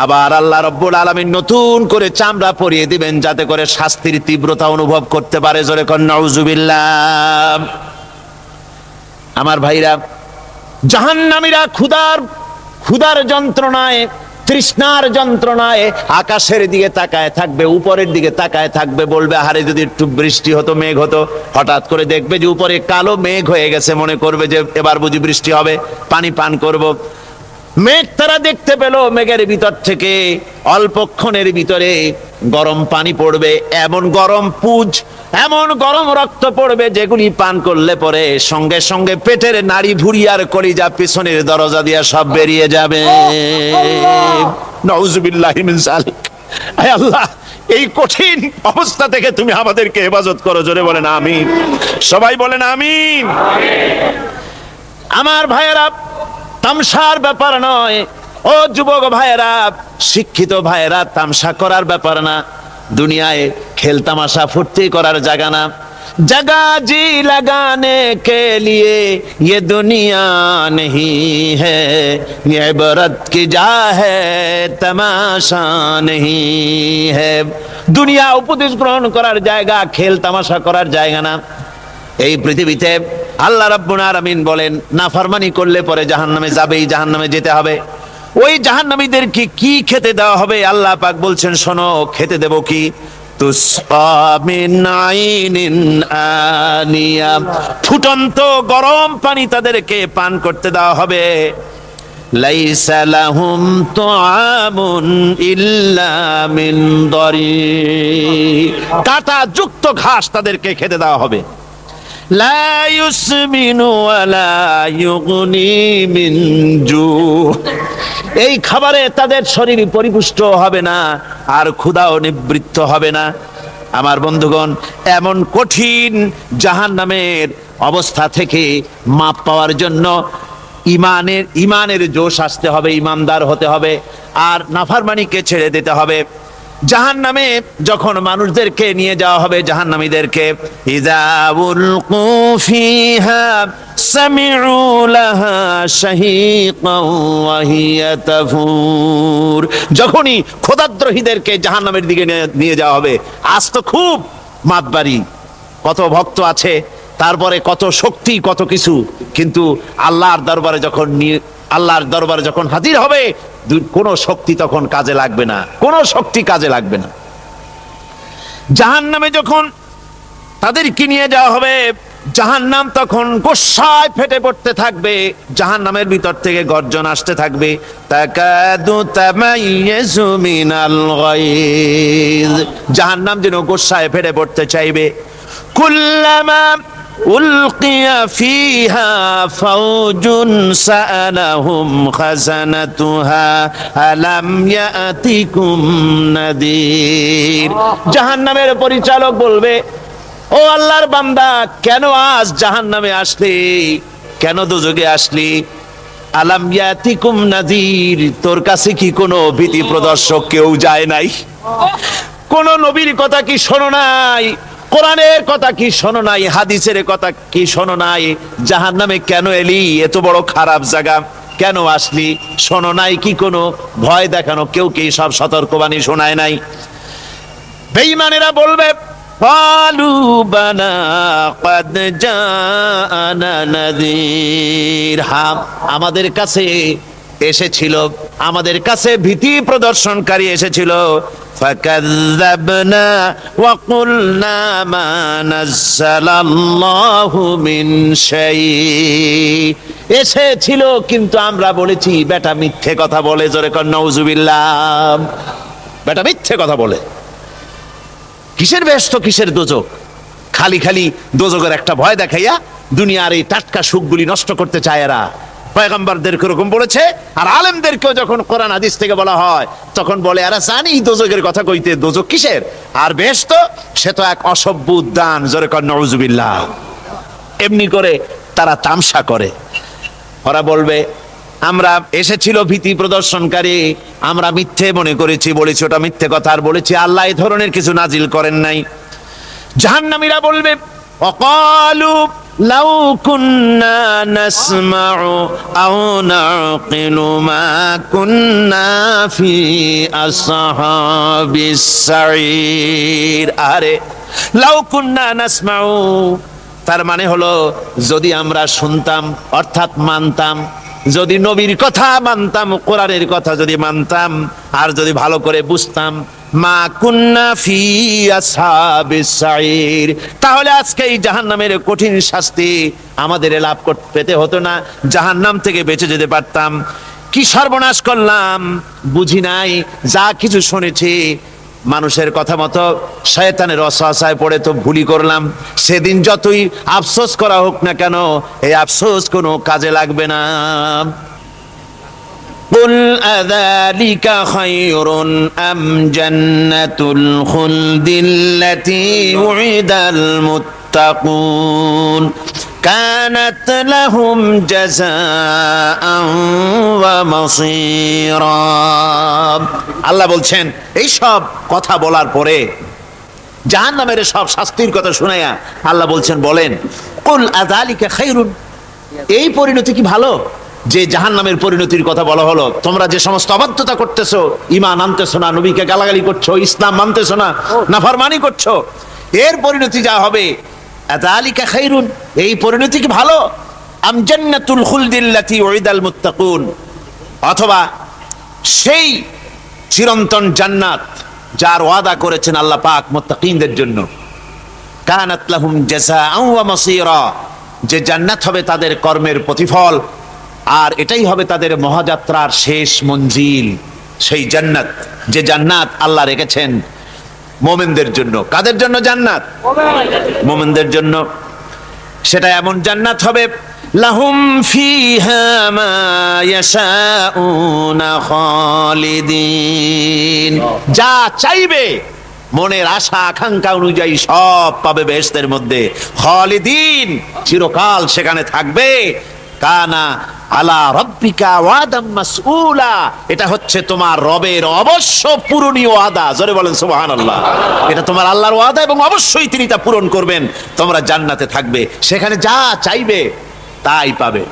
আবার আল্লাহ রাব্বুল আলামিন নতুন করে চামড়া পরিয়ে দিবেন, যাতে করে শাস্তির তীব্রতা অনুভব করতে পারে। জোরে কোন নাউজুবিল্লাহ। আমার ভাইরা, জাহান্নামীরা ক্ষুধার যন্ত্রণায়, তৃষ্ণার যন্ত্রণায় আকাশের দিকে তাকায় থাকবে, উপরের দিকে তাকায় থাকবে, বলবে, আরে যদি একটু বৃষ্টি হতো, মেঘ হতো। হঠাৎ করে দেখবে যে উপরে কালো মেঘ হয়ে গেছে, মনে করবে যে এবার বুঝি বৃষ্টি হবে, পানি পান করব। মেঘ তারা দেখতে পেল, মেঘের ভিতর থেকে অল্পক্ষণের ভিতরে গরম পানি পড়বে, এমন গরম পুজ, এমন গরম রক্ত পড়বে, যেগুলি পান করলে পরে সঙ্গে সঙ্গে পেটের নাড়ি, ভুঁড়ি আর কলিজা পিছনের দরজা দিয়ে সব বেরিয়ে যাবে। নাউজুবিল্লাহি মিন যালিক। আয় আল্লাহ, এই কঠিন অবস্থা থেকে তুমি আমাদেরকে হেফাজত করো। জোরে বলেন আমিন। সবাই বলেন আমিন। আমার ভাইয়েরা, তামসার ব্যাপার নয়। ও যুবক ভাইয়েরা, শিক্ষিত ভাইয়েরা, তামসা করার ব্যাপার না। দুনিয়ায় খেল তামাশা ফুর্তি করার জায়গা না। जगह जी लगाने के लिए ये दुनिया नहीं है, ये इबरत की जा है तमाशा नहीं है। দুনিয়া উপদেশ গ্রহণ করার জায়গা, খেল তামাশা করার জায়গা না। এই পৃথিবীতে আল্লাহ রাব্বুল আলামিন বলেন, নাফরমানি করলে পরে জাহান্নামে যাবেই, জাহান্নামে যেতে হবে। ওই জাহান্নামীদেরকে কি খেতে দেওয়া হবে? আল্লাহ পাক বলছেন, শোনো, খেতে দেব কি? তুসকা মিন আইনিন আনিয়া, ফুটন্ত গরম পানি তাদেরকে পান করতে দেওয়া হবে। লাইসা লাহুম তুআমুন ইল্লা মিন দরি, কাঁটা যুক্ত ঘাস তাদেরকে খেতে দেওয়া হবে। লা ইউসমিনু ওয়ালা ইউগনি মিন জু, এই খাবারে তাদের শরীর পরিপুষ্ট হবে না, আর ক্ষুধাও নিবৃত্ত হবে না। আমার বন্ধুগণ, এমন কঠিন জাহান্নামের অবস্থা থেকে মাপ পাওয়ার জন্য ইমানের জোশ আসতে হবে, ইমানদার হতে হবে, আর নাফরমানিকে ছেড়ে দিতে হবে। জাহান্নামে যখন মানুষদেরকে নিয়ে যাওয়া হবে, জাহান্নামীদেরকে, ইযা উলকু ফিহা সামিউ লাহা শাহীকান ওয়া হিয়া তাফুর, যখনই খোদাদ্রোহীদেরকে জাহান্নামের দিকে নিয়ে যাওয়া হবে, আজ তো খুব মাতবাড়ি, কত ভক্ত আছে, তারপরে কত শক্তি, কত কিছু, কিন্তু আল্লাহর দরবারে যখন হাজির হবে, কোনো শক্তি তখন কাজে লাগবে না, কোনো শক্তি কাজে লাগবে না। জাহান্নামে যখন তাদেরকে নিয়ে যাওয়া হবে, জাহান্নাম তখন গোসায় ফেটে পড়তে থাকবে, জাহান্নামের ভিতর থেকে গর্জন আসতে থাকবে, তাকাদু তামাইয়াজু মিনাল গায়জ, জাহান্নাম যেন গোসায় ফেটে পড়তে চাইবে। কুল্লামা উলকিয়া ফিহা ফাওজুন সাআলাহুম খাজানাতুহা আলাম ইয়াতিকুম নাদির, জাহান্নামের পরিচালক বলবে, ও আল্লাহর বান্দা, কেন আজ জাহান্নামে আসলি, কেন দোজখে আসলি? আলাম ইয়াতিকুম নাদির, তোর কাছে কি কোনো ভীতি প্রদর্শক কেউ যায় নাই? কোন নবীর কথা কি শোনো নাই? কোরআনের কথা কি শোনো নাই? হাদিসের কথা কি শোনো নাই? জাহান্নামে কেন এলি? এত বড় খারাপ জায়গা কেন আসলি? শোনো নাই কি? কোনো ভয় দেখানো কেউ কি সব সতর্কবাণী শোনায় নাই? বেঈমানেরা বলবে, ক্বালু বালা ক্বাদ জাআনা নাযীর, হ্যাঁ, আমাদের কাছে এসেছিল, আমাদের কাছে ভীতি প্রদর্শনকারী এসেছিল। ফাকাযযাবনা ওয়া কুলনা মা নাযালাল্লাহু মিন শাই, এসেছিল কিন্তু আমরা বলেছি বেটা মিথ্যে কথা বলে। জোরে কর নাউযুবিল্লাহ। বেটা মিথ্যে কথা বলে। কিসের ব্যস্ত, কিসের দোজক? খালি খালি দোজকের একটা ভয় দেখাইয়া দুনিয়ার এই টাটকা সুখগুলি নষ্ট করতে চায় এরা। পয়গম্বরদেরকে এরকম বলেছে, আর আলেমদেরকেও যখন কোরআন হাদিস থেকে বলা হয় তখন বলে, এরা জানি দোজকের কথা কইতে, দোজক কিসের, আর ব্যস্ত সে তো এক অসভ্য উদ্যান। জোরে কর নাউযুবিল্লাহ। এমনি করে তারা তামসা করে। ওরা বলবে, আমরা এসেছিল ভীতি প্রদর্শনকারী, আমরা মিথ্যে মনে করেছি, বলেছি ওটা মিথ্যে কথা, আর বলেছি আল্লাহ এই ধরনের কিছু নাজিল করেন নাই। জাহান্নামীরা বলবে, ওয়াকালু লাউ কুন্না নাসমাউ আও নাকিলু মা কুন্না ফি আসহাবিস সাঈর, আরে লাউ কুন্না নাসমাউ, তার মানে হলো যদি আমরা শুনতাম, অর্থাৎ মানতাম, যদি নবীর কথা মানতাম, কোরআনের কথা যদি মানতাম, আর যদি ভালো করে বুঝতাম, মা কুন্না ফি আসহাবিস সাঈর, তাহলে আজকে এই জাহান্নামের কঠিন শাস্তি আমাদের লাভ পেতে হতো না, জাহান্নাম থেকে বেঁচে যেতে পারতাম। কি সর্বনাশ করলাম, বুঝি নাই, যা কিছু শুনেছি মানুষের কথা মতো শয়তানের ওয়াসওয়াসায় পড়ে তো ভুলই করলাম। সেদিন যতই আফসোস করা হোক না কেন, এই আফসোস কোনো কাজে লাগবে না। কুল আযালিকা খায়রুন আম জান্নাতুল খুলদিল্লাতী উইদাল মুত্তাকুন কানাত লাহুম জাযাআন ওয়া মাসীরা। আল্লাহ বলছেন এই সব কথা বলার পরে জাহান্নামের সব শাস্তির কথা শুনাইয়া আল্লাহ বলছেন বলেন কুল আযালিকা খায়রুন, এই পরিণতি কি ভালো যে জাহান্নামের পরিণতির কথা বলা হলো? তোমরা যে সমস্ত অবাধ্যতা করতেছো, ঈমান আনতেছো না, নবীকে গালাগালি করছো, ইসলাম মানতেছো না, নাফরমানি করছো, এর পরিণতি যা হবে আযালিকা খায়রুন, এই পরিণতি কি ভালো? আম জান্নাতুল খুলদিল্লাতী উইদাল মুত্তাকুন, অথবা সেই চিরন্তন জান্নাত যার ওয়াদা করেছেন আল্লাহ পাক মুত্তাকিনদের জন্য, কানাত লাহুম জাযাআন ওয়া মাসীরা, যে জান্নাত হবে তাদের কর্মের প্রতিফল আর এটাই হবে তাদের মহাযাত্রার শেষ মঞ্জিল। সেই জান্নাত, যে জান্নাত আল্লাহ রেখেছেন মুমিনদের জন্য। কাদের জন্য জান্নাত? মুমিনদের জন্য। সেটা এমন জান্নাত হবে লাহুম ফিহা মা ইয়াশাউনা খালিদিন, যা চাইবে মনের আশা আকাঙ্ক্ষা অনুযায়ী সব পাবে বেহেশতের মধ্যে। খালিদিন, চিরকাল সেখানে থাকবে। কানা আলা রাব্বিকা ওয়াদাম মাসউলা, এটা হচ্ছে তোমার রবের অবশ্য পূরণীয় ওয়াদা। জোরে বলেন সুবহানাল্লাহ। এটা তোমার আল্লাহর ওয়াদা এবং অবশ্যই তিনি তা পূরণ করবেন। তোমরা জান্নাতে থাকবে, সেখানে যা চাইবে তাই পাবে।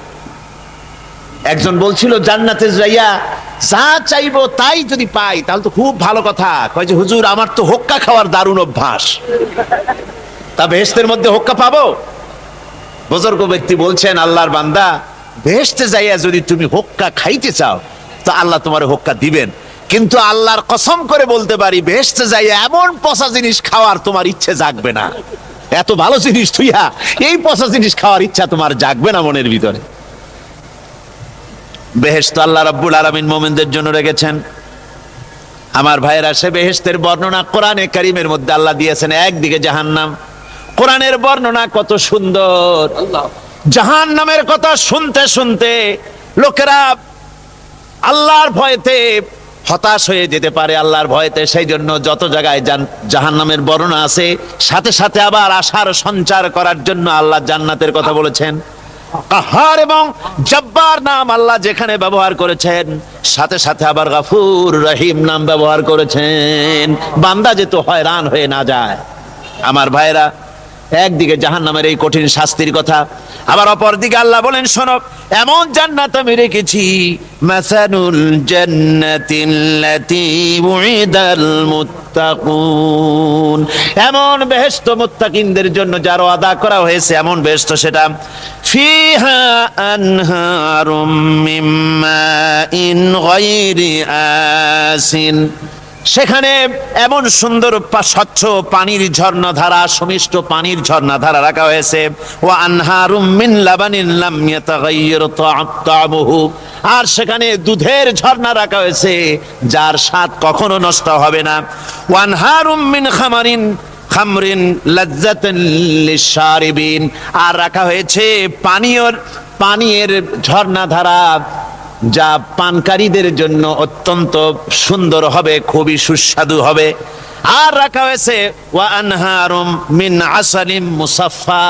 একজন বলছিল জান্নাতে যাইয়া যা চাইবো তাই যদি পাই তাহলে তো খুব ভালো কথা। কয় যে হুজুর আমার তো হোক্কা খাওয়ার দারুণ অভ্যাস, তা বেহেশতের মধ্যে হোক্কা পাবো? বুজুর্গ ব্যক্তি বলছেন আল্লাহর বান্দা, বেহেশতে যাইয়া যদি তুমি হোক্কা খাইতে চাও তো আল্লাহ তোমার হোক্কা দিবেন, কিন্তু আল্লাহর কসম করে বলতে পারি বেহেশতে যাইয়া এমন পচা জিনিস খাওয়ার তোমার ইচ্ছে জাগবে না। এত ভালো জিনিস তুইয়া এই পচা জিনিস খাওয়ার ইচ্ছা তোমার জাগবে না মনের ভিতরে। বেহেশত আল্লাহ রাব্বুল আলামিন মুমিনদের জন্য রেখেছেন। আমার ভাইয়েরা, সে বেহেশতের বর্ণনা কোরআনে কারীমের মধ্যে আল্লাহ দিয়েছেন। একদিকে জাহান্নাম, কোরআনের বর্ণনা কত সুন্দর। জাহান্নামের কথা শুনতে শুনতে লোকেরা আল্লাহর ভয়তে হতাশ হয়ে যেতে পারে, আল্লাহর ভয়তে। সেই জন্য যত জায়গায় জাহান্নামের বর্ণনা আছে সাথে সাথে আবার আশার সঞ্চার করার জন্য আল্লাহ জান্নাতের কথা বলেছেন। কাহার এবং জব্বার নাম আল্লাহ যেখানে ব্যবহার করেছেন সাথে সাথে আবার গাফুর রহিম নাম ব্যবহার করেছেন, বান্দা যেহেতু হয়রান হয়ে না যায়। আমার ভাইরা, একদিকে জাহান্নামের এই কঠিন শাস্তির কথা, আবার অপর দিকে আল্লাহ বলেন শোনো, এমন জান্নাত আমি রেখেছি মাসানুল জান্নাতিল্লাতী উইদাল মুত্তাকুন, এমন বেহেশত মুত্তাকিনদের জন্য যার ওয়াদা করা হয়েছে এমন বেহেশত, সেটা ফিহা আনহারুম মিন মাইন গায়রি আসিন, সেখানে এমন সুন্দর স্বচ্ছ পানির ঝর্ণাধারা, সুমিষ্ট পানির ঝর্ণাধারা রাখা হয়েছে। ওয়া আনহারুম মিন লাবানিন লাম ইয়াতাগায়্যার তা'আমুহু, আর সেখানে দুধের ঝর্ণা রাখা হয়েছে যার স্বাদ কখনো নষ্ট হবে না। ওয়া আনহারুম মিন খামরিন লাজ্জাতান লিশ-শারিবিন, আর রাখা হয়েছে পানীয়ের ঝর্ণাধারা যা পানকারীদের জন্য অত্যন্ত সুন্দর হবে, খুবই সুস্বাদু হবে। আর রাখা হয়েছে ওয়া আনহারুম মিন আসালিম মুসাফফা,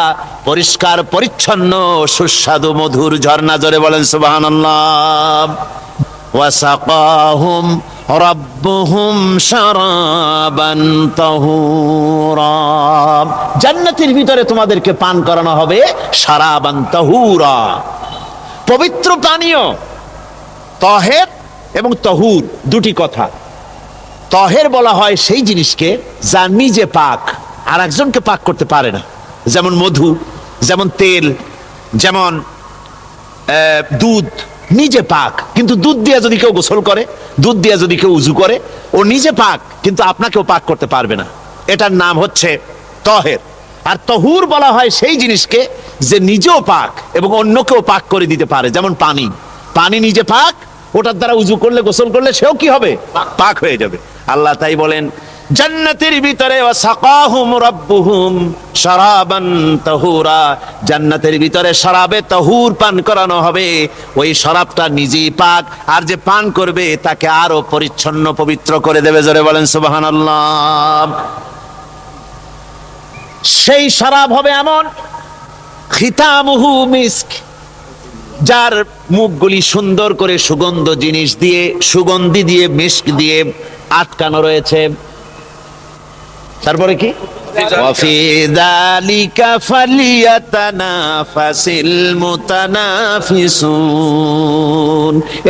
পরিষ্কার পরিচ্ছন্ন সুস্বাদু মধুর ঝর্ণা। জোরে বলেন সুবহানাল্লাহ। ওয়া সাকাহুম রাব্বুহুম শারাবান তাহুরা, জান্নাতের ভিতরে তোমাদেরকে পান করানো হবে শারাবান তাহুরা, পবিত্র পানীয়। তহের এবং তহুর দুটি কথা। তহের বলা হয় সেই জিনিসকে যা নিজে পাক আর একজনকে পাক করতে পারে না, যেমন মধু, যেমন তেল, যেমন দুধ নিজে পাক, কিন্তু দুধ দিয়ে যদি কেউ গোসল করে, দুধ দিয়ে যদি কেউ উজু করে, ও নিজে পাক কিন্তু আপনাকেও পাক করতে পারবে না। এটার নাম হচ্ছে তহের। আর তহুর বলা হয় সেই জিনিসকে যে নিজেও পাক এবং অন্যকেও পাক করে দিতে পারে, যেমন পানি। পানি নিজে পাক, ওটার দ্বারা উজু করলে গোসল করলে সেও কি হবে? পাক হয়ে যাবে। আল্লাহ তাই বলেন জান্নাতের ভিতরে ওয়াসাকাহুম রাব্বুহুম শারাবান তাহুরা, জান্নাতের ভিতরে শরাবে তাহুর পান করানো হবে। ওই শরাবটা নিজেই পাক, আর যে পান করবে তাকে আরো পরিচ্ছন্ন পবিত্র করে দেবে। জোরে বলেন সুবহানাল্লাহ। সেই শরাব হবে এমন, খিতামুহু মিস্ক, যার মুখগুলি সুন্দর করে সুগন্ধ জিনিস দিয়ে, সুগন্ধি দিয়ে, মিস্ক দিয়ে আটকানো রয়েছে। তারপরে কি? ওয়াফি যালিকা ফালিয়াতানাফাসিল মুতানাফিসুন।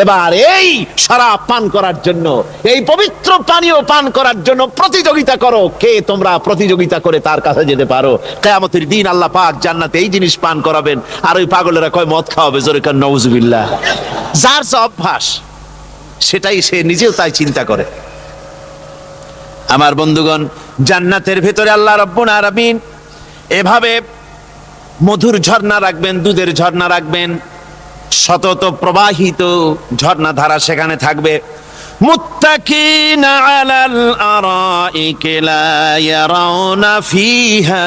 এবার এই শরাব পান করার জন্য, এই পবিত্র পানীয় পান করার জন্য প্রতিযোগিতা করো, কে তোমরা প্রতিযোগিতা করে তার কাছে যেতে পারো। কিয়ামতের দিন আল্লাহ পাক জান্নাতে এই জিনিস পান করাবেন, আর ওই পাগলেরা কয় মদ খাওয়াবে। জোরে কান নাউজুবিল্লাহ। যার যে অভ্যাস সেটাই সে নিজেও তাই চিন্তা করে। আমার বন্ধুগণ, জান্নাতের ভেতরে আল্লাহ রাব্বুল আলামিন এভাবে মধুর ঝর্ণা রাখবেন, দুধের ঝর্ণা রাখবেন, সতত প্রবাহিত ঝর্ণা ধারা সেখানে থাকবে। মুত্তাকিনা আলাল আরাইকি লা ইয়ারাউনা ফিহা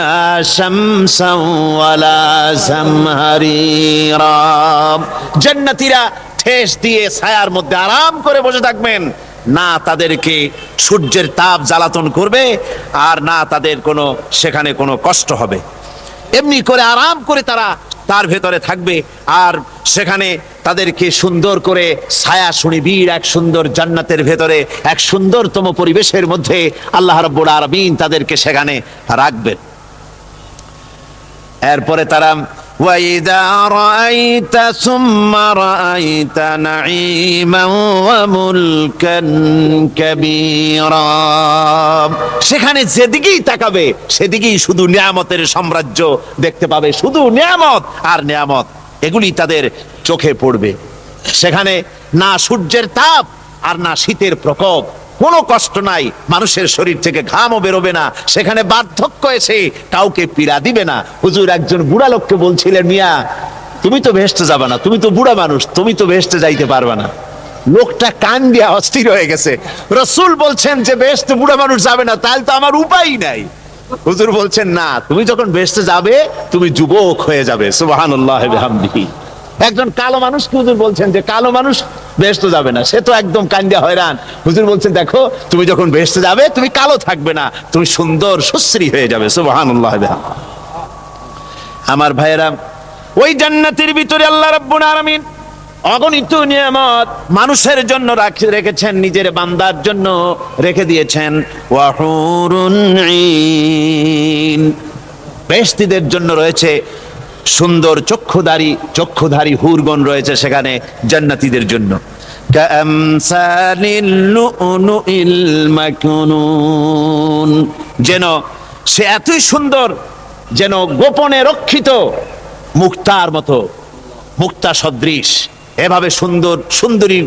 শামসান ওয়ালা জামহারিরা। জান্নাতীরা ঠেস দিয়ে ছায়ার মধ্যে আরাম করে বসে থাকবেন, না তাদেরকে সূর্যের তাপ জ্বালাতন করবে, আর না তাদের কোনো সেখানে কোনো কষ্ট হবে। এমনি করে আরাম করে তারা তার ভেতরে থাকবে, আর সেখানে তাদেরকে সুন্দর করে ছায়া সুনিবিড় এক সুন্দর জান্নাতের ভেতরে এক সুন্দরতম পরিবেশের মধ্যে আল্লাহ রাব্বুল আলামিন তাদেরকে সেখানে রাখবেন। এরপরে তারা وَإِذَا رَأَيْتَ ثُمَّ رَأَيْتَ نَعِيمًا وَمُلْكًا كَبِيرًا। সেখানে যেদিকেই তাকাবে সেদিকেই শুধু নিয়ামতের সাম্রাজ্য দেখতে পাবে, শুধু নিয়ামত আর নিয়ামত, এগুলি তাদের চোখে পড়বে। সেখানে না সূর্যের তাপ আর না শীতের প্রকোপ, কোনো কষ্ট নাই, মানুষের শরীর থেকে ঘামও বেরোবে না, সেখানে বার্ধক্য এসে কাউকে পীড়া দিবে না। হুজুর একজন বুড়া লোককে বলছিলেন, মিয়া তুমি তো ভেস্তে যাবে না, তুমি তো বুড়া মানুষ, তুমি তো ভেস্তে যাইতে পারবে না। লোকটা কান দিয়া অস্থির হয়ে গেছে। রাসূল বলছেন যে ভেস্তে বুড়া মানুষ যাবে না, তাহলে তো আমার উপায় নাই। হুজুর বলছেন না, তুমি যখন ভেস্তে যাবে তুমি যুবক হয়ে যাবে। সুবহানাল্লাহি ওয়া বিহামদিহি। একজন কালো মানুষকে হুজুর বলছেন যে কালো মানুষ বেহেশতে যাবে না, সে তো একদম কান্দিয়া হয়রান। হুজুর বলছেন দেখো, তুমি যখন বেহেশতে যাবে তুমি কালো থাকবে না, তুমি সুন্দর সুশ্রী হয়ে যাবে। সুবহানাল্লাহ। আমার ভাইয়েরা, ওই জান্নাতের ভিতরে আল্লাহ রাব্বুল আলামিন অগণিত নিয়ামত মানুষের জন্য রেখেছেন, নিজের বান্দার জন্য রেখে দিয়েছেন। ওয়া হুরুন ঈন, বেহেশতীদের জন্য রয়েছে সুন্দর চক্ষুধারী হুরগণ রয়েছে সেখানে জান্নাতীদের জন্য। কামসালিল লুউলুইল মাকনুন, যেন সে এতই সুন্দর, যেন গোপনে রক্ষিত মুক্তার মতো, মুক্তা সদৃশ। এভাবে সুন্দর সুন্দরী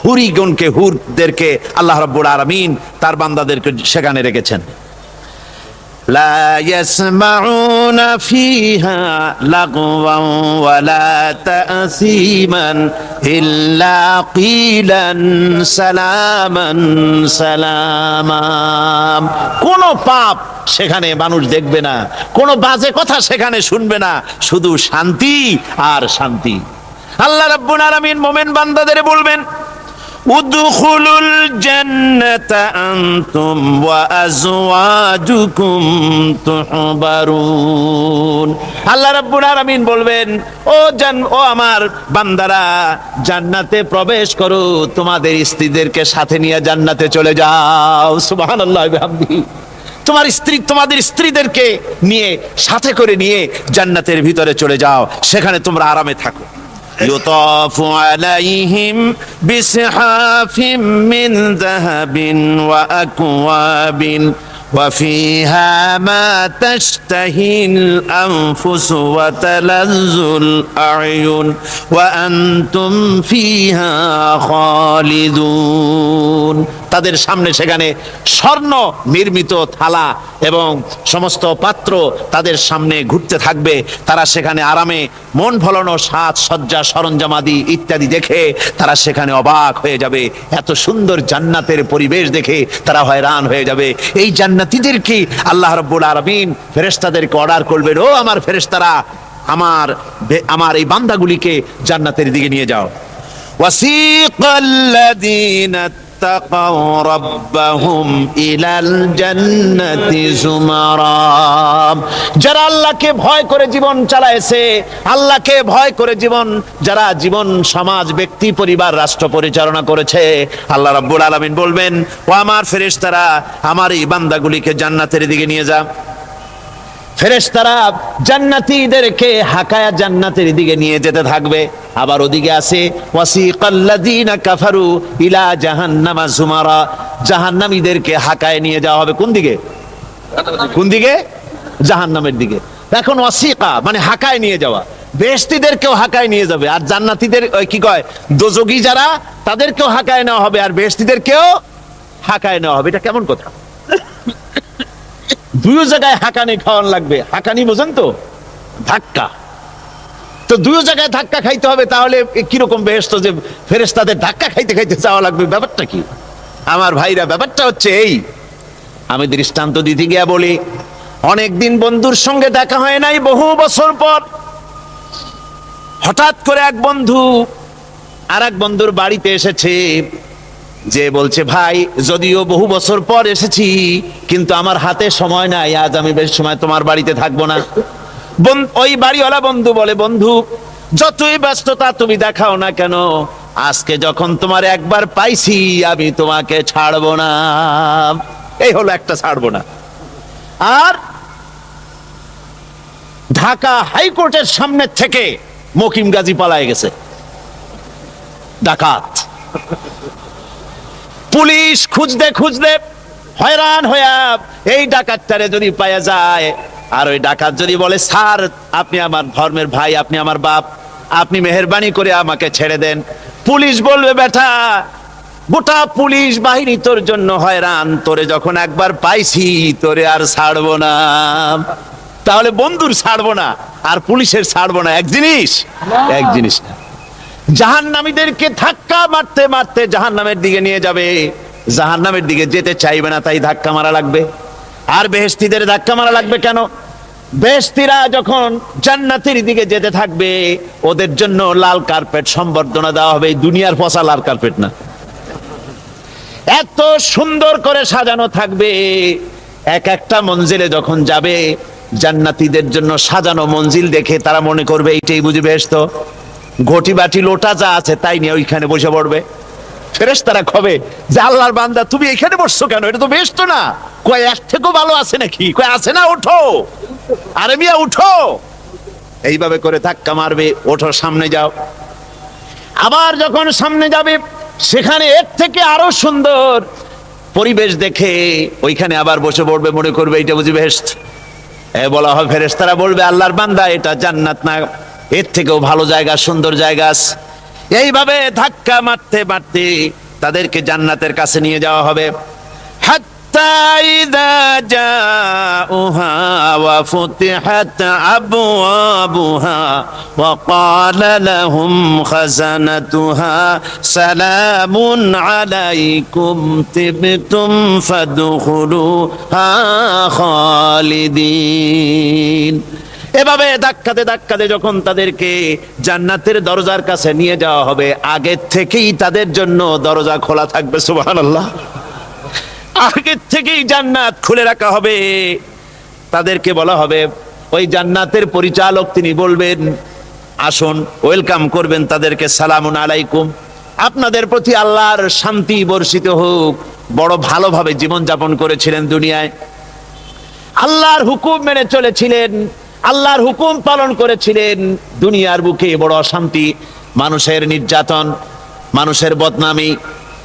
হুরিগণকে, হুরদেরকে আল্লাহ রাব্বুল আলামিন তার বান্দাদেরকে সেখানে রেখেছেন। লা ইয়াসমাউনা ফিহা লাগওয়ান ওয়ালা তাসীমান ইল্লা কিলান সালামান সালামা। কোন পাপ সেখানে মানুষ দেখবে না, কোন বাজে কথা সেখানে শুনবে না, শুধু শান্তি আর শান্তি। আল্লাহ রাব্বুল আলামিন মুমিন বান্দাদের বলবেন, উদখুলুল জান্নাতা আনতুম ওয়া আজওয়াজুকুম তুহবারুন। আল্লাহ রাব্বুল আলামিন বলবেন, ও আমার বান্দারা, জান্নাতে প্রবেশ করো, তোমাদের স্ত্রীদেরকে সাথে নিয়ে জান্নাতে চলে যাও। সুবহানাল্লাহি ওয়া বিহামদিহি। তোমার স্ত্রী, তোমাদের স্ত্রীদেরকে নিয়ে, সাথে করে নিয়ে জান্নাতের ভিতরে চলে যাও, সেখানে তোমরা আরামে থাকো। يطاف عليهم بصحاف من ذهب وأكواب وفيها ما تشتهي الأنفس وتلذ الأعين وأنتم فيها خالدون। তাদের সামনে সেখানে স্বর্ণ নির্মিত থালা এবং সমস্ত পাত্র তাদের সামনে ঘুরতে থাকবে। তারা সেখানে আরামে মন ভোলানো সাজ সজ্জা সরঞ্জামাদি ইত্যাদি দেখে তারা সেখানে অবাক হয়ে যাবে। এত সুন্দর জান্নাতের পরিবেশ দেখে তারা হয়রান হয়ে যাবে। এই জান্নাতীদেরকে আল্লাহ রাব্বুল আলামিন ফেরেশতাদেরকে অর্ডার করবেন, ও আমার ফেরেশতারা, আমার এই বান্দাগুলিকে জান্নাতের দিকে নিয়ে যাও। ওয়াসিকাল্লাযীনা তাকাউ রাব্বাহুম ইলাল জান্নাতি যুমারা, যারা আল্লাহকে ভয় করে জীবন চালায়েছে, আল্লাহকে ভয় করে যারা জীবন সমাজ ব্যক্তি পরিবার রাষ্ট্র পরিচালনা করেছে, আল্লাহ রাব্বুল আলামিন বলবেন, ও আমার ফেরেশতারা, আমার এই বান্দাগুলিকে জান্নাতের দিকে নিয়ে যা। ফেরেশতারা জান্নাতীদেরকে হাকায়া জান্নাতের দিকে নিয়ে যেতে থাকবে। আবার ওদিকে আছে ওয়াসিকাল্লাযীনা কাফারু ইলা জাহান্নামা যুমারা, জাহান্নামীদেরকে হাকায় নিয়ে যাওয়া হবে কোন দিকে? কোন দিকে? জাহান্নামের দিকে। এখন ওয়াসিকা মানে হাকায় নিয়ে যাওয়া, বেহেশতীদেরকেও হাকায় নিয়ে যাবে, আর জান্নাতীদের কি কয় দোজখী যারা তাদেরকেও হাকায় নেওয়া হবে, আর বেহেশতীদেরকেও হাকায় নেওয়া হবে। এটা কেমন কথা? দুই জায়গায় হাঁকানি খাওয়ান লাগবে। হাঁকানি বোঝেন তো? ধাক্কা। তো দুই জায়গায় ধাক্কা খাইতে হবে, তাহলে কিরকম বেহেশত যে ফেরেশতাদের ধাক্কা খাইতে খাইতে যাওয়া লাগবে, ব্যাপারটা কি? আমার ভাইরা, ব্যাপারটা হচ্ছে এই, আমি দৃষ্টান্ত দিতে গিয়া বলি, অনেকদিন বন্ধুর সঙ্গে দেখা হয় নাই, বহু বছর পর হঠাৎ করে এক বন্ধু আর এক বন্ধুর বাড়িতে এসেছে, যে বলছে, ভাই যদিও বহু বছর পর এসেছি কিন্তু আমার হাতে সময় নাই, আজ আমি বেশ সময় তোমার বাড়িতে থাকবো না। ওই বাড়িওয়ালা বন্ধু বলে, বন্ধু যতই ব্যস্ততা তুমি দেখাও না কেন, আজকে যখন তোমার একবার পাইছি আমি তোমাকে ছাড়বো না। এই হলো একটা ছাড়বো না। আর ঢাকা হাইকোর্টের সামনে থেকে মকিম গাজী পালায় গেছে, ডাকাত। পুলিশ খুঁজতে খুঁজতে হয়রান হইয়া এই ডাকাতটারে যদি পাওয়া যায়, আর ওই ডাকাত যদি বলে, স্যার আপনি আমার ধর্মের ভাই, আপনি আমার বাপ, আপনি মেহেরবানি করে আমাকে ছেড়ে দেন, পুলিশ বলবে, বেটা গোটা পুলিশ বাহিনী তোর জন্য হয়রান, তোরে যখন একবার পাইছি তোরে আর ছাড়বো না। তাহলে বন্ধুর ছাড়বো না আর পুলিশের ছাড়বো না এক জিনিস? এক জিনিস না। জাহান্নামীদেরকে ধাক্কা মারতে মারতে জাহান্নামের দিকে নিয়ে যাবে, জাহান্নামের দিকে যেতে চাইবে না, তাই ধাক্কা মারা লাগবে। আর বেহেশতীদের ধাক্কা মারা লাগবে কেন? বেহেশতীরা যখন জান্নাতের দিকে যেতে থাকবে, ওদের জন্য লাল কার্পেট সম্বর্ধনা দেওয়া হবে। দুনিয়ার পচা লাল কার্পেট না, এত সুন্দর করে সাজানো থাকবে। এক একটা মঞ্জিলে যখন যাবে, জান্নাতীদের জন্য সাজানো মঞ্জিল দেখে তারা মনে করবে এইটাই বুঝি বেহেশত। ঘটি বাটি লোটা যা আছে তাই নিয়ে ওইখানে বসে পড়বে। ফেরেশতারা কবে যে, আল্লাহর বান্দা তুমি এখানে বসছো কেন? এটা তো বেহেশত না। কয় এর থেকেও ভালো আছে নাকি? কয় আছে না, ওঠো, আরে মিয়া উঠো। এইভাবে করে ধাক্কা মারবে, ওঠো, সামনে যাও। আবার যখন সামনে যাবে, সেখানে এর থেকে আরো সুন্দর পরিবেশ দেখে ওইখানে আবার বসে পড়বে, মনে করবে এটা বুঝি বেহেশত। বলা হয়, ফেরেশতারা বলবে, আল্লাহর বান্দা এটা জান্নাত না, এর থেকেও ভালো জায়গা, সুন্দর জায়গা আছে। এইভাবে ধাক্কা মারতে মারতে তাদেরকে জান্নাতের কাছে নিয়ে যাওয়া হবে। হাত্তা ইযা জাউহা ওয়া ফুতিহাত আবওয়াবুহা ওয়া ক্বালা লাহুম খাযানাতুহা সালামুন আলাইকুম তিবতুম ফাদখুলুহা খালিদিন। এভাবে ধাক্কাতে ধাক্কাতে যখন তাদেরকে জান্নাতের দরজার কাছে নিয়ে যাওয়া হবে, আগের থেকেই তাদের জন্য দরজা খোলা থাকবে। সুবহানাল্লাহ। আগের থেকেই জান্নাত খুলে রাখা হবে। তাদেরকে বলা হবে, ওই জান্নাতের পরিচালক তিনি বলবেন, আসুন, ওয়েলকাম করবেন তাদেরকে, সালামুন আলাইকুম, আপনাদের প্রতি আল্লাহর শান্তি বর্ষিত হোক, বড় ভালোভাবে জীবন যাপন করেছিলেন দুনিয়ায়, আল্লাহর হুকুম মেনে চলেছিলেন, আল্লাহর হুকুম পালন করেছিলেন। দুনিয়ার বুকে বড় অশান্তি, মানুষের নির্যাতন, মানুষের বদনামি,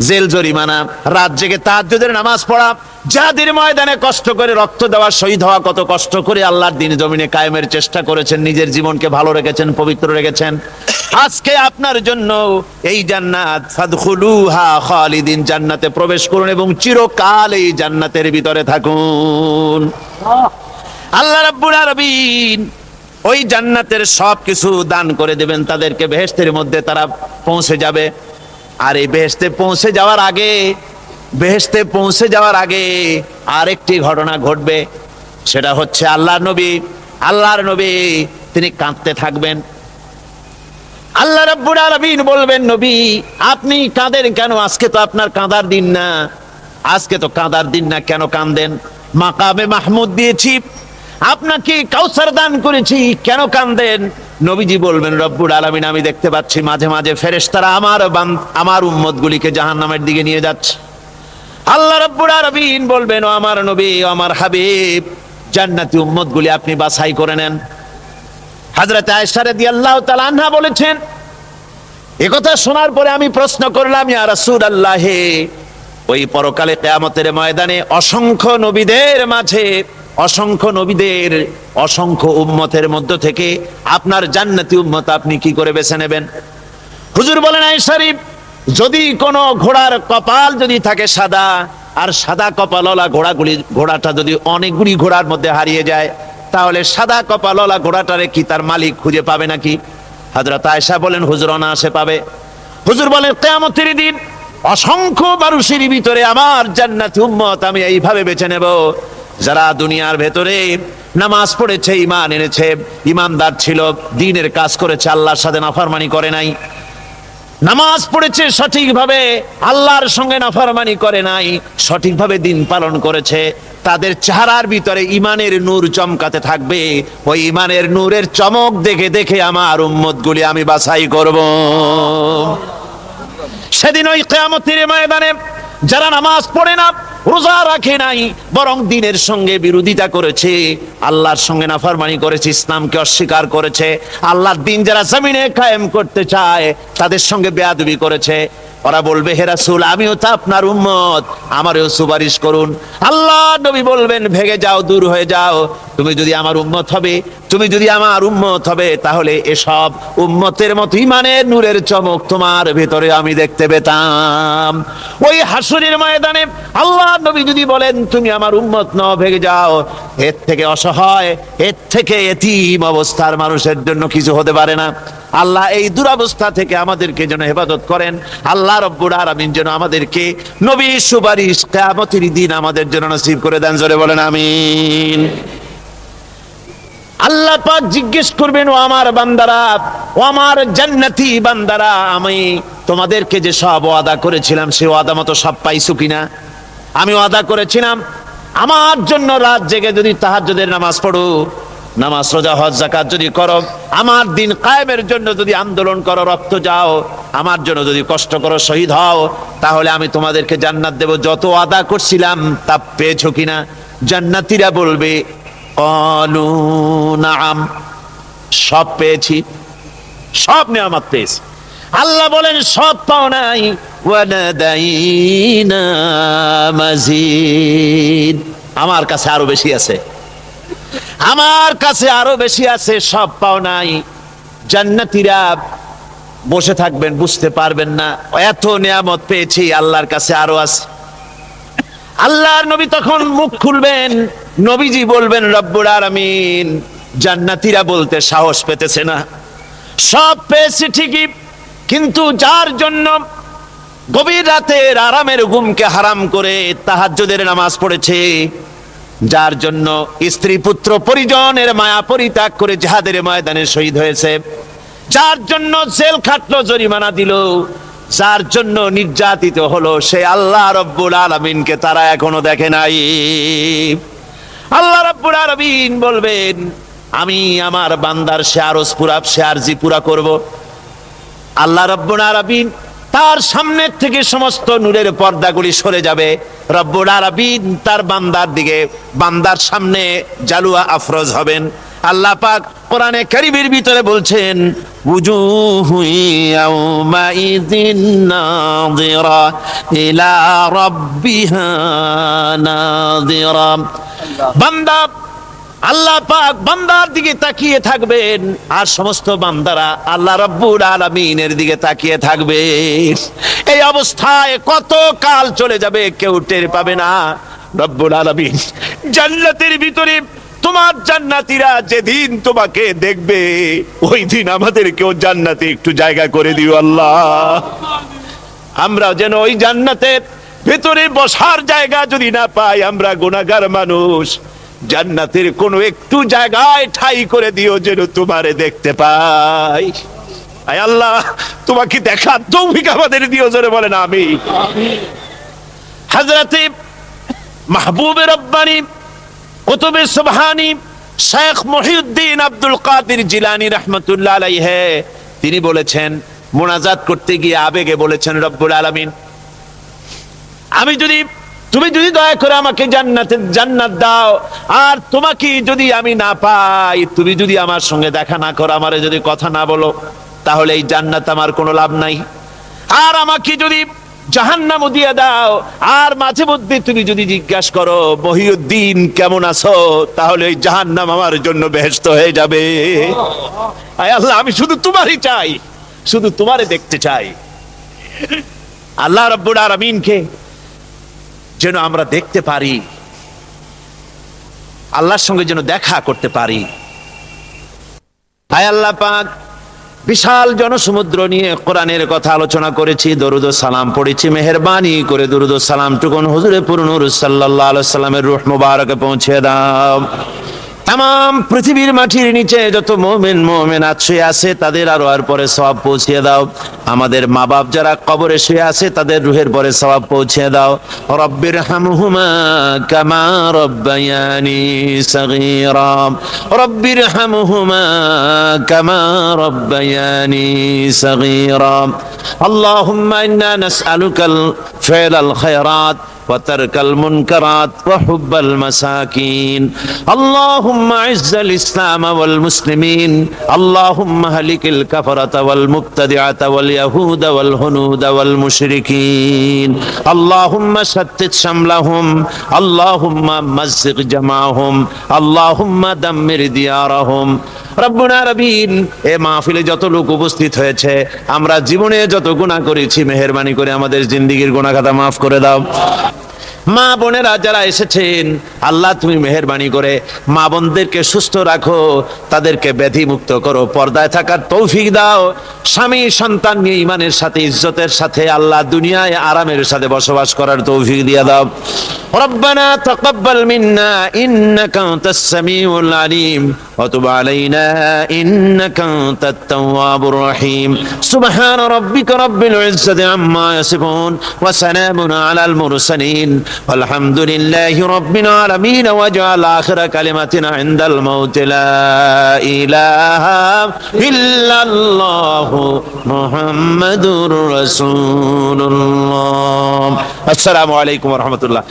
জেল জরিমানা, রাত জেগে তাহাজ্জুদের নামাজ পড়া, জিহাদের ময়দানে কষ্ট করে রক্ত দেওয়া, শহীদ হওয়া, কত কষ্ট করে আল্লাহর দ্বীন জমিনে কায়েমের চেষ্টা করেছেন, নিজের জীবনকে ভালো রেখেছেন, পবিত্র রেখেছেন। আজকে আপনার জন্য এই জান্নাত, ফাদখুলুহা খালিদিন, জান্নাতে প্রবেশ করুন এবং চিরকাল এই জান্নাতের ভিতরে থাকুন। আল্লাহ রাব্বুল আলামিন ওই জান্নাতের সবকিছু দান করে দেবেন তাদেরকে, বেহেশতের মধ্যে তারা পৌঁছে যাবে। আর এই বেহেশতে পৌঁছে যাওয়ার আগে আরেকটি ঘটনা ঘটবে, সেটা হচ্ছে আল্লাহর নবী তিনি কাঁদতে থাকবেন। আল্লাহ রাব্বুল আলামিন বলবেন, নবী আপনি কাঁদেন কেন? আজকে তো আপনার কাঁদার দিন না, কেন কাঁদেন? মাকামে মাহমুদ দিয়েছি, আপনাকে কাউসার দান করেছি, কেন কাঁদেন? নবীজি বলবেন, রব্বুল আলামিন আমি দেখতে পাচ্ছি মাঝে মাঝে ফেরেশতারা আমার উম্মতগুলিকে জাহান্নামের দিকে নিয়ে যাচ্ছে। আল্লাহ রাব্বুল আলামিন বলবেন, ও আমার নবী, ও আমার হাবিব, জান্নাতি উম্মতগুলি আপনি বাছাই করে নেন। হযরত আয়েশা রাদিয়াল্লাহু তাআলা আনহা বলেছেন, একথা শোনার পরে আমি প্রশ্ন করলাম, ইয়া রাসূলুল্লাহ, ওই পরকালে কিয়ামতের ময়দানে অসংখ্য নবীদের অসংখ্য উম্মতের মধ্য থেকে আপনার জান্নাতি উম্মত আপনি কি করে বেছে নেবেন? হুজুর বলেন, আয়েশা শরীফ, যদি কোনো ঘোড়ার কপাল যদি থাকে সাদা, আর সাদা কপালওয়ালা ঘোড়াটা যদি অনেকগুলি ঘোড়ার মধ্যে হারিয়ে যায়, তাহলে সাদা কপালওয়ালা ঘোড়াটারে কি তার মালিক খুঁজে পাবে নাকি? হযরত আয়েশা বলেন, হুজুর অনায়াসে পাবে। হুজুর বলেন, কিয়ামতের দিন অসংখ্য মানুষের ভিতরে আমার জান্নাতি উম্মত আমি এইভাবে বেছে নেব, যারা দুনিয়ার ভেতরে নামাজ পড়েছে, ঈমান এনেছে, ঈমানদার ছিল, দ্বীনের কাজ করেছে, আল্লাহর সাথে নাফরমানি করে নাই, নামাজ পড়েছে সঠিকভাবে, আল্লাহর সঙ্গে নাফরমানি করে নাই, সঠিকভাবে দিন পালন করেছে, তাদের চেহারার ভিতরে ঈমানের নূর চমকাতে থাকবে। ওই ঈমানের নূরের চমক দেখে দেখে আমার উম্মতগুলি আমি বাছাই করব। সেদিন ওই কিয়ামতের ময়দানে যারা নামাজ পড়ে না, রোজা রাখে নাই, বরং দ্বীনের সঙ্গে বিরোধিতা করেছে, আল্লাহর সঙ্গে নাফরমানি করেছে, ইসলামকে অস্বীকার করেছে, আল্লাহর দ্বীন যারা জমিনে কায়েম করতে চায় তাদের সঙ্গে বেয়াদবি করেছে, ওরা বলবে, হে রাসূল আমিও তো আপনার উম্মত, আমারও সুপারিশ করুন। আল্লাহ নবী বলবেন, ভেগে যাও, দূর হয়ে যাও, তুমি যদি আমার উম্মত হবে তাহলে এসব উম্মতের মতো ঈমানের নূরের চমক তোমার ভেতরে আমি দেখতে পেতাম। ওই হাসরের ময়দানে আল্লাহ নবী যদি বলেন তুমি আমার উম্মত নও, ভেগে যাও, এর থেকে অসহায়, এর থেকে এতিম অবস্থার মানুষের জন্য কিছু হতে পারে না। আল্লাহ এই দুরবস্থা থেকে আমাদেরকে যেন হেফাজত করেন। আল্লাহ রব্বুল আলামিন যেন আমাদেরকে নবীর সুপারিশ কিয়ামতের দিন আমাদের জন্য নসিব করে দেন, জোরে বলেন আমিন। আল্লাহ পাক জিজ্ঞেস করবেন, ও আমার বান্দারা, ও আমার জান্নাতি বান্দারা, আমি তোমাদেরকে যে সব ওয়াদা করেছিলাম সে ওয়াদা মতো সব পাইছো কিনা? আমি ওয়াদা করেছিলাম আমার জন্য রাত জেগে যদি তাহাজ্জুদের নামাজ পড়ো, নামাজ, রোজা, হজ, যাকাত যদি করো, আমার দিন কায়েমের জন্য যদি আন্দোলন করো, রক্ত যাও, আমার জন্য যদি কষ্ট করো, শহীদ হও, তাহলে আমি তোমাদেরকে জান্নাত দেব। যত ওয়াদা করছিলাম তা পেয়েছো কিনা? জান্নাতীরা বলবে, ক্বালু নাআম, সব পেয়েছি, সব নেয়ামত পেয়েছি। আল্লাহ বলেন, সব পাও নাই, ওয়ালাদাইনা মাজিদ, আমার কাছে আরো বেশি আছে, আমার কাছে আরো বেশি আছে, সব পাও নাই। জান্নাতীরা বসে থাকবেন, বুঝতে পারবেন না, এত নিয়ামত পেয়েছি, আল্লাহর কাছে আরো আছে। আল্লাহর নবী তখন মুখ খুলবেন, নবীজি বলবেন, রব্বুল আলামিন, জান্নাতীরা বলতে সাহস পেতেছে না, সব পেয়েছি ঠিকই, কিন্তু যার জন্য গভীর রাতের আরামের ঘুমকে হারাম করে তাহাজ্জুদের নামাজ পড়েছে, যার জন্য স্ত্রী পুত্র পরিজনের মায়া পরিত্যাগ করে জিহাদের ময়দানে শহীদ হয়েছে, যার জন্য জেল খাটলো, জরিমানা দিল, যার জন্য নির্যাতিত হলো, সে আল্লাহ রব্বুল আলামিনকে তারা এখনো দেখে নাই। আল্লাহ রব্বুল আলামিন বলবেন, আমি আমার বান্দার সে আরজ পুরা, সে আরজি পুরা করব। আল্লাহ রব্বুল আলামিন তার সামনের থেকে সমস্ত নূরের পর্দাগুলি সরে যাবে, রব্বুল আলামিন তার বান্দার দিকে, বান্দার সামনে জালুয়া আফরোজ হবেন। আল্লাহ পাক কোরআনে কারীমের ভিতরে বলছেন, উজুহু ইয়াউমাইযিন নাযিরা ইলা রাব্বিহা নাযিরা। বান্দা আল্লাহ পাক বান্দার দিকে তাকিয়ে থাকবেন, আর সমস্ত বান্দারা আল্লাহ রাব্বুল আলামিনের দিকে তাকিয়ে থাকবে। এই অবস্থায় কত কাল চলে যাবে কেউ টের পাবে না। রব্বুল আলামিন জান্নাতের ভিতরে তোমার জান্নাতীরা যেদিন তোমাকে দেখবে, ওই দিন আমাদেরকেও জান্নাতে একটু জায়গা করে দিও আল্লাহ। আমরা যেন ওই জান্নাতের ভেতরে বসার জায়গা যদি না পাই, আমরা গুনাহগার মানুষ, জান্নাতের কোন একটু জায়গায় ঠাই করে দিও যেন তোমারে দেখতে পাই। আয় আল্লাহ, তোমাকে দেখার তৌফিক আমাদের দিও, জোরে বলেন আমিন। হযরতে মাহবুবে রব্বানী কুতুবে সুবহানী শেখ মহিউদ্দিন আব্দুল কাদের জিলানী রাহমাতুল্লাহ আলাইহি তিনি বলেছেন, মুনাজাত করতে গিয়ে আবেগে বলেছেন, রব্বুল আলামিন তুমি যদি দয়া করে আমাকে জান্নাত দাও, আর তোমাকে যদি আমি না পাই, তুমি যদি আমার সঙ্গে দেখা না করো, আমারে যদি কথা না বলো, তাহলে এই জান্নাত আমার কোনো লাভ নাই। আর আমাকে যদি জাহান্নাম দিয়ে দাও, আর মাঝে মধ্যে তুমি যদি জিজ্ঞাসা করো মহিউদ্দিন কেমন আছো, তাহলে এই জাহান্নাম আমার জন্য বেহেশত হয়ে যাবে। আয় আল্লাহ, আমি শুধু তোমারই চাই, শুধু তোমারে দেখতে চাই। আল্লাহ রাব্বুল আলামিনকে যেন আমরা দেখতে পারি, আল্লাহর সঙ্গে যেন দেখা করতে পারি। আয় আল্লাহ পাক, বিশাল জনসমুদ্র নিয়ে কোরআনের কথা আলোচনা করেছি, দরুদ ও সালাম পড়েছি, মেহেরবানি করে দরুদ ও সালাম টুকুন হুজুরে পুরনুর সাল্লাল্লাহু আলাইহি সাল্লামের রূহ মুবারকে পৌঁছে দাও। তাম পৃথিবীর মাটির নিচে যত মুমিন মুমিনাত শুয়ে আছে, তাদের আর পরে সওয়াব পৌঁছে দাও। আমাদের মা বাপ যারা কবরে শুয়ে আছে, তাদের রুহের পরে সওয়াব পৌঁছে দাও। রব্বির হামহুমা কামা রব্বায়ানি সগীরা, রব্বির হামহুমা কামা রব্বায়ানি সগীরা। আল্লাহুম্মা ইন্না নাসআলুকাল ফি'লাল খায়রাত وترك المنكرات وحب المساكين. اللهم اعز الإسلام والمسلمين، اللهم اهلك الكفرة والمبتدعة واليهود والهنود والمشركين، اللهم شتت شملهم، اللهم مزق جمعهم، اللهم دمر ديارهم। রব্বুনা রবিন, এ মাহফিলে যত লোক উপস্থিত হয়েছে, আমরা জীবনে যত গুনাহ করেছি, মেহেরবানি করে আমাদের জিন্দেগীর গুনাহ খাতা মাফ করে দাও। মা বোনেরা যারা এসেছেন, আল্লাহ তুমি মেহেরবানি করে মা বোনদেরকে সুস্থ রাখো, তাদেরকে ব্যাধি মুক্ত করো, পর্দায় থাকার তৌফিক দাও। স্বামী সন্তান নিয়ে ইমানের সাথে ইজ্জতের সাথে আল্লাহ দুনিয়ায় আরামের সাথে বসবাস করার তৌফিক দিয়ে দাও। রব্বানা তাকাব্বাল মিন্না ইন্নাকা আনতাস সামিউল আলিম ওয়া তুব আলাইনা ইন্নাকা আনতাত তাওয়াবুর রহিম। সুবহান রাব্বিকা রাব্বিল ইজ্জাতি আম্মা ইয়াসিফুন ওয়া সালামুন আলাল মুরসালিন والحمد لله رب العالمين. واجعل آخر كلمتنا عند الموت لا إله إلا الله محمد رسول الله. السلام عليكم ورحمة الله.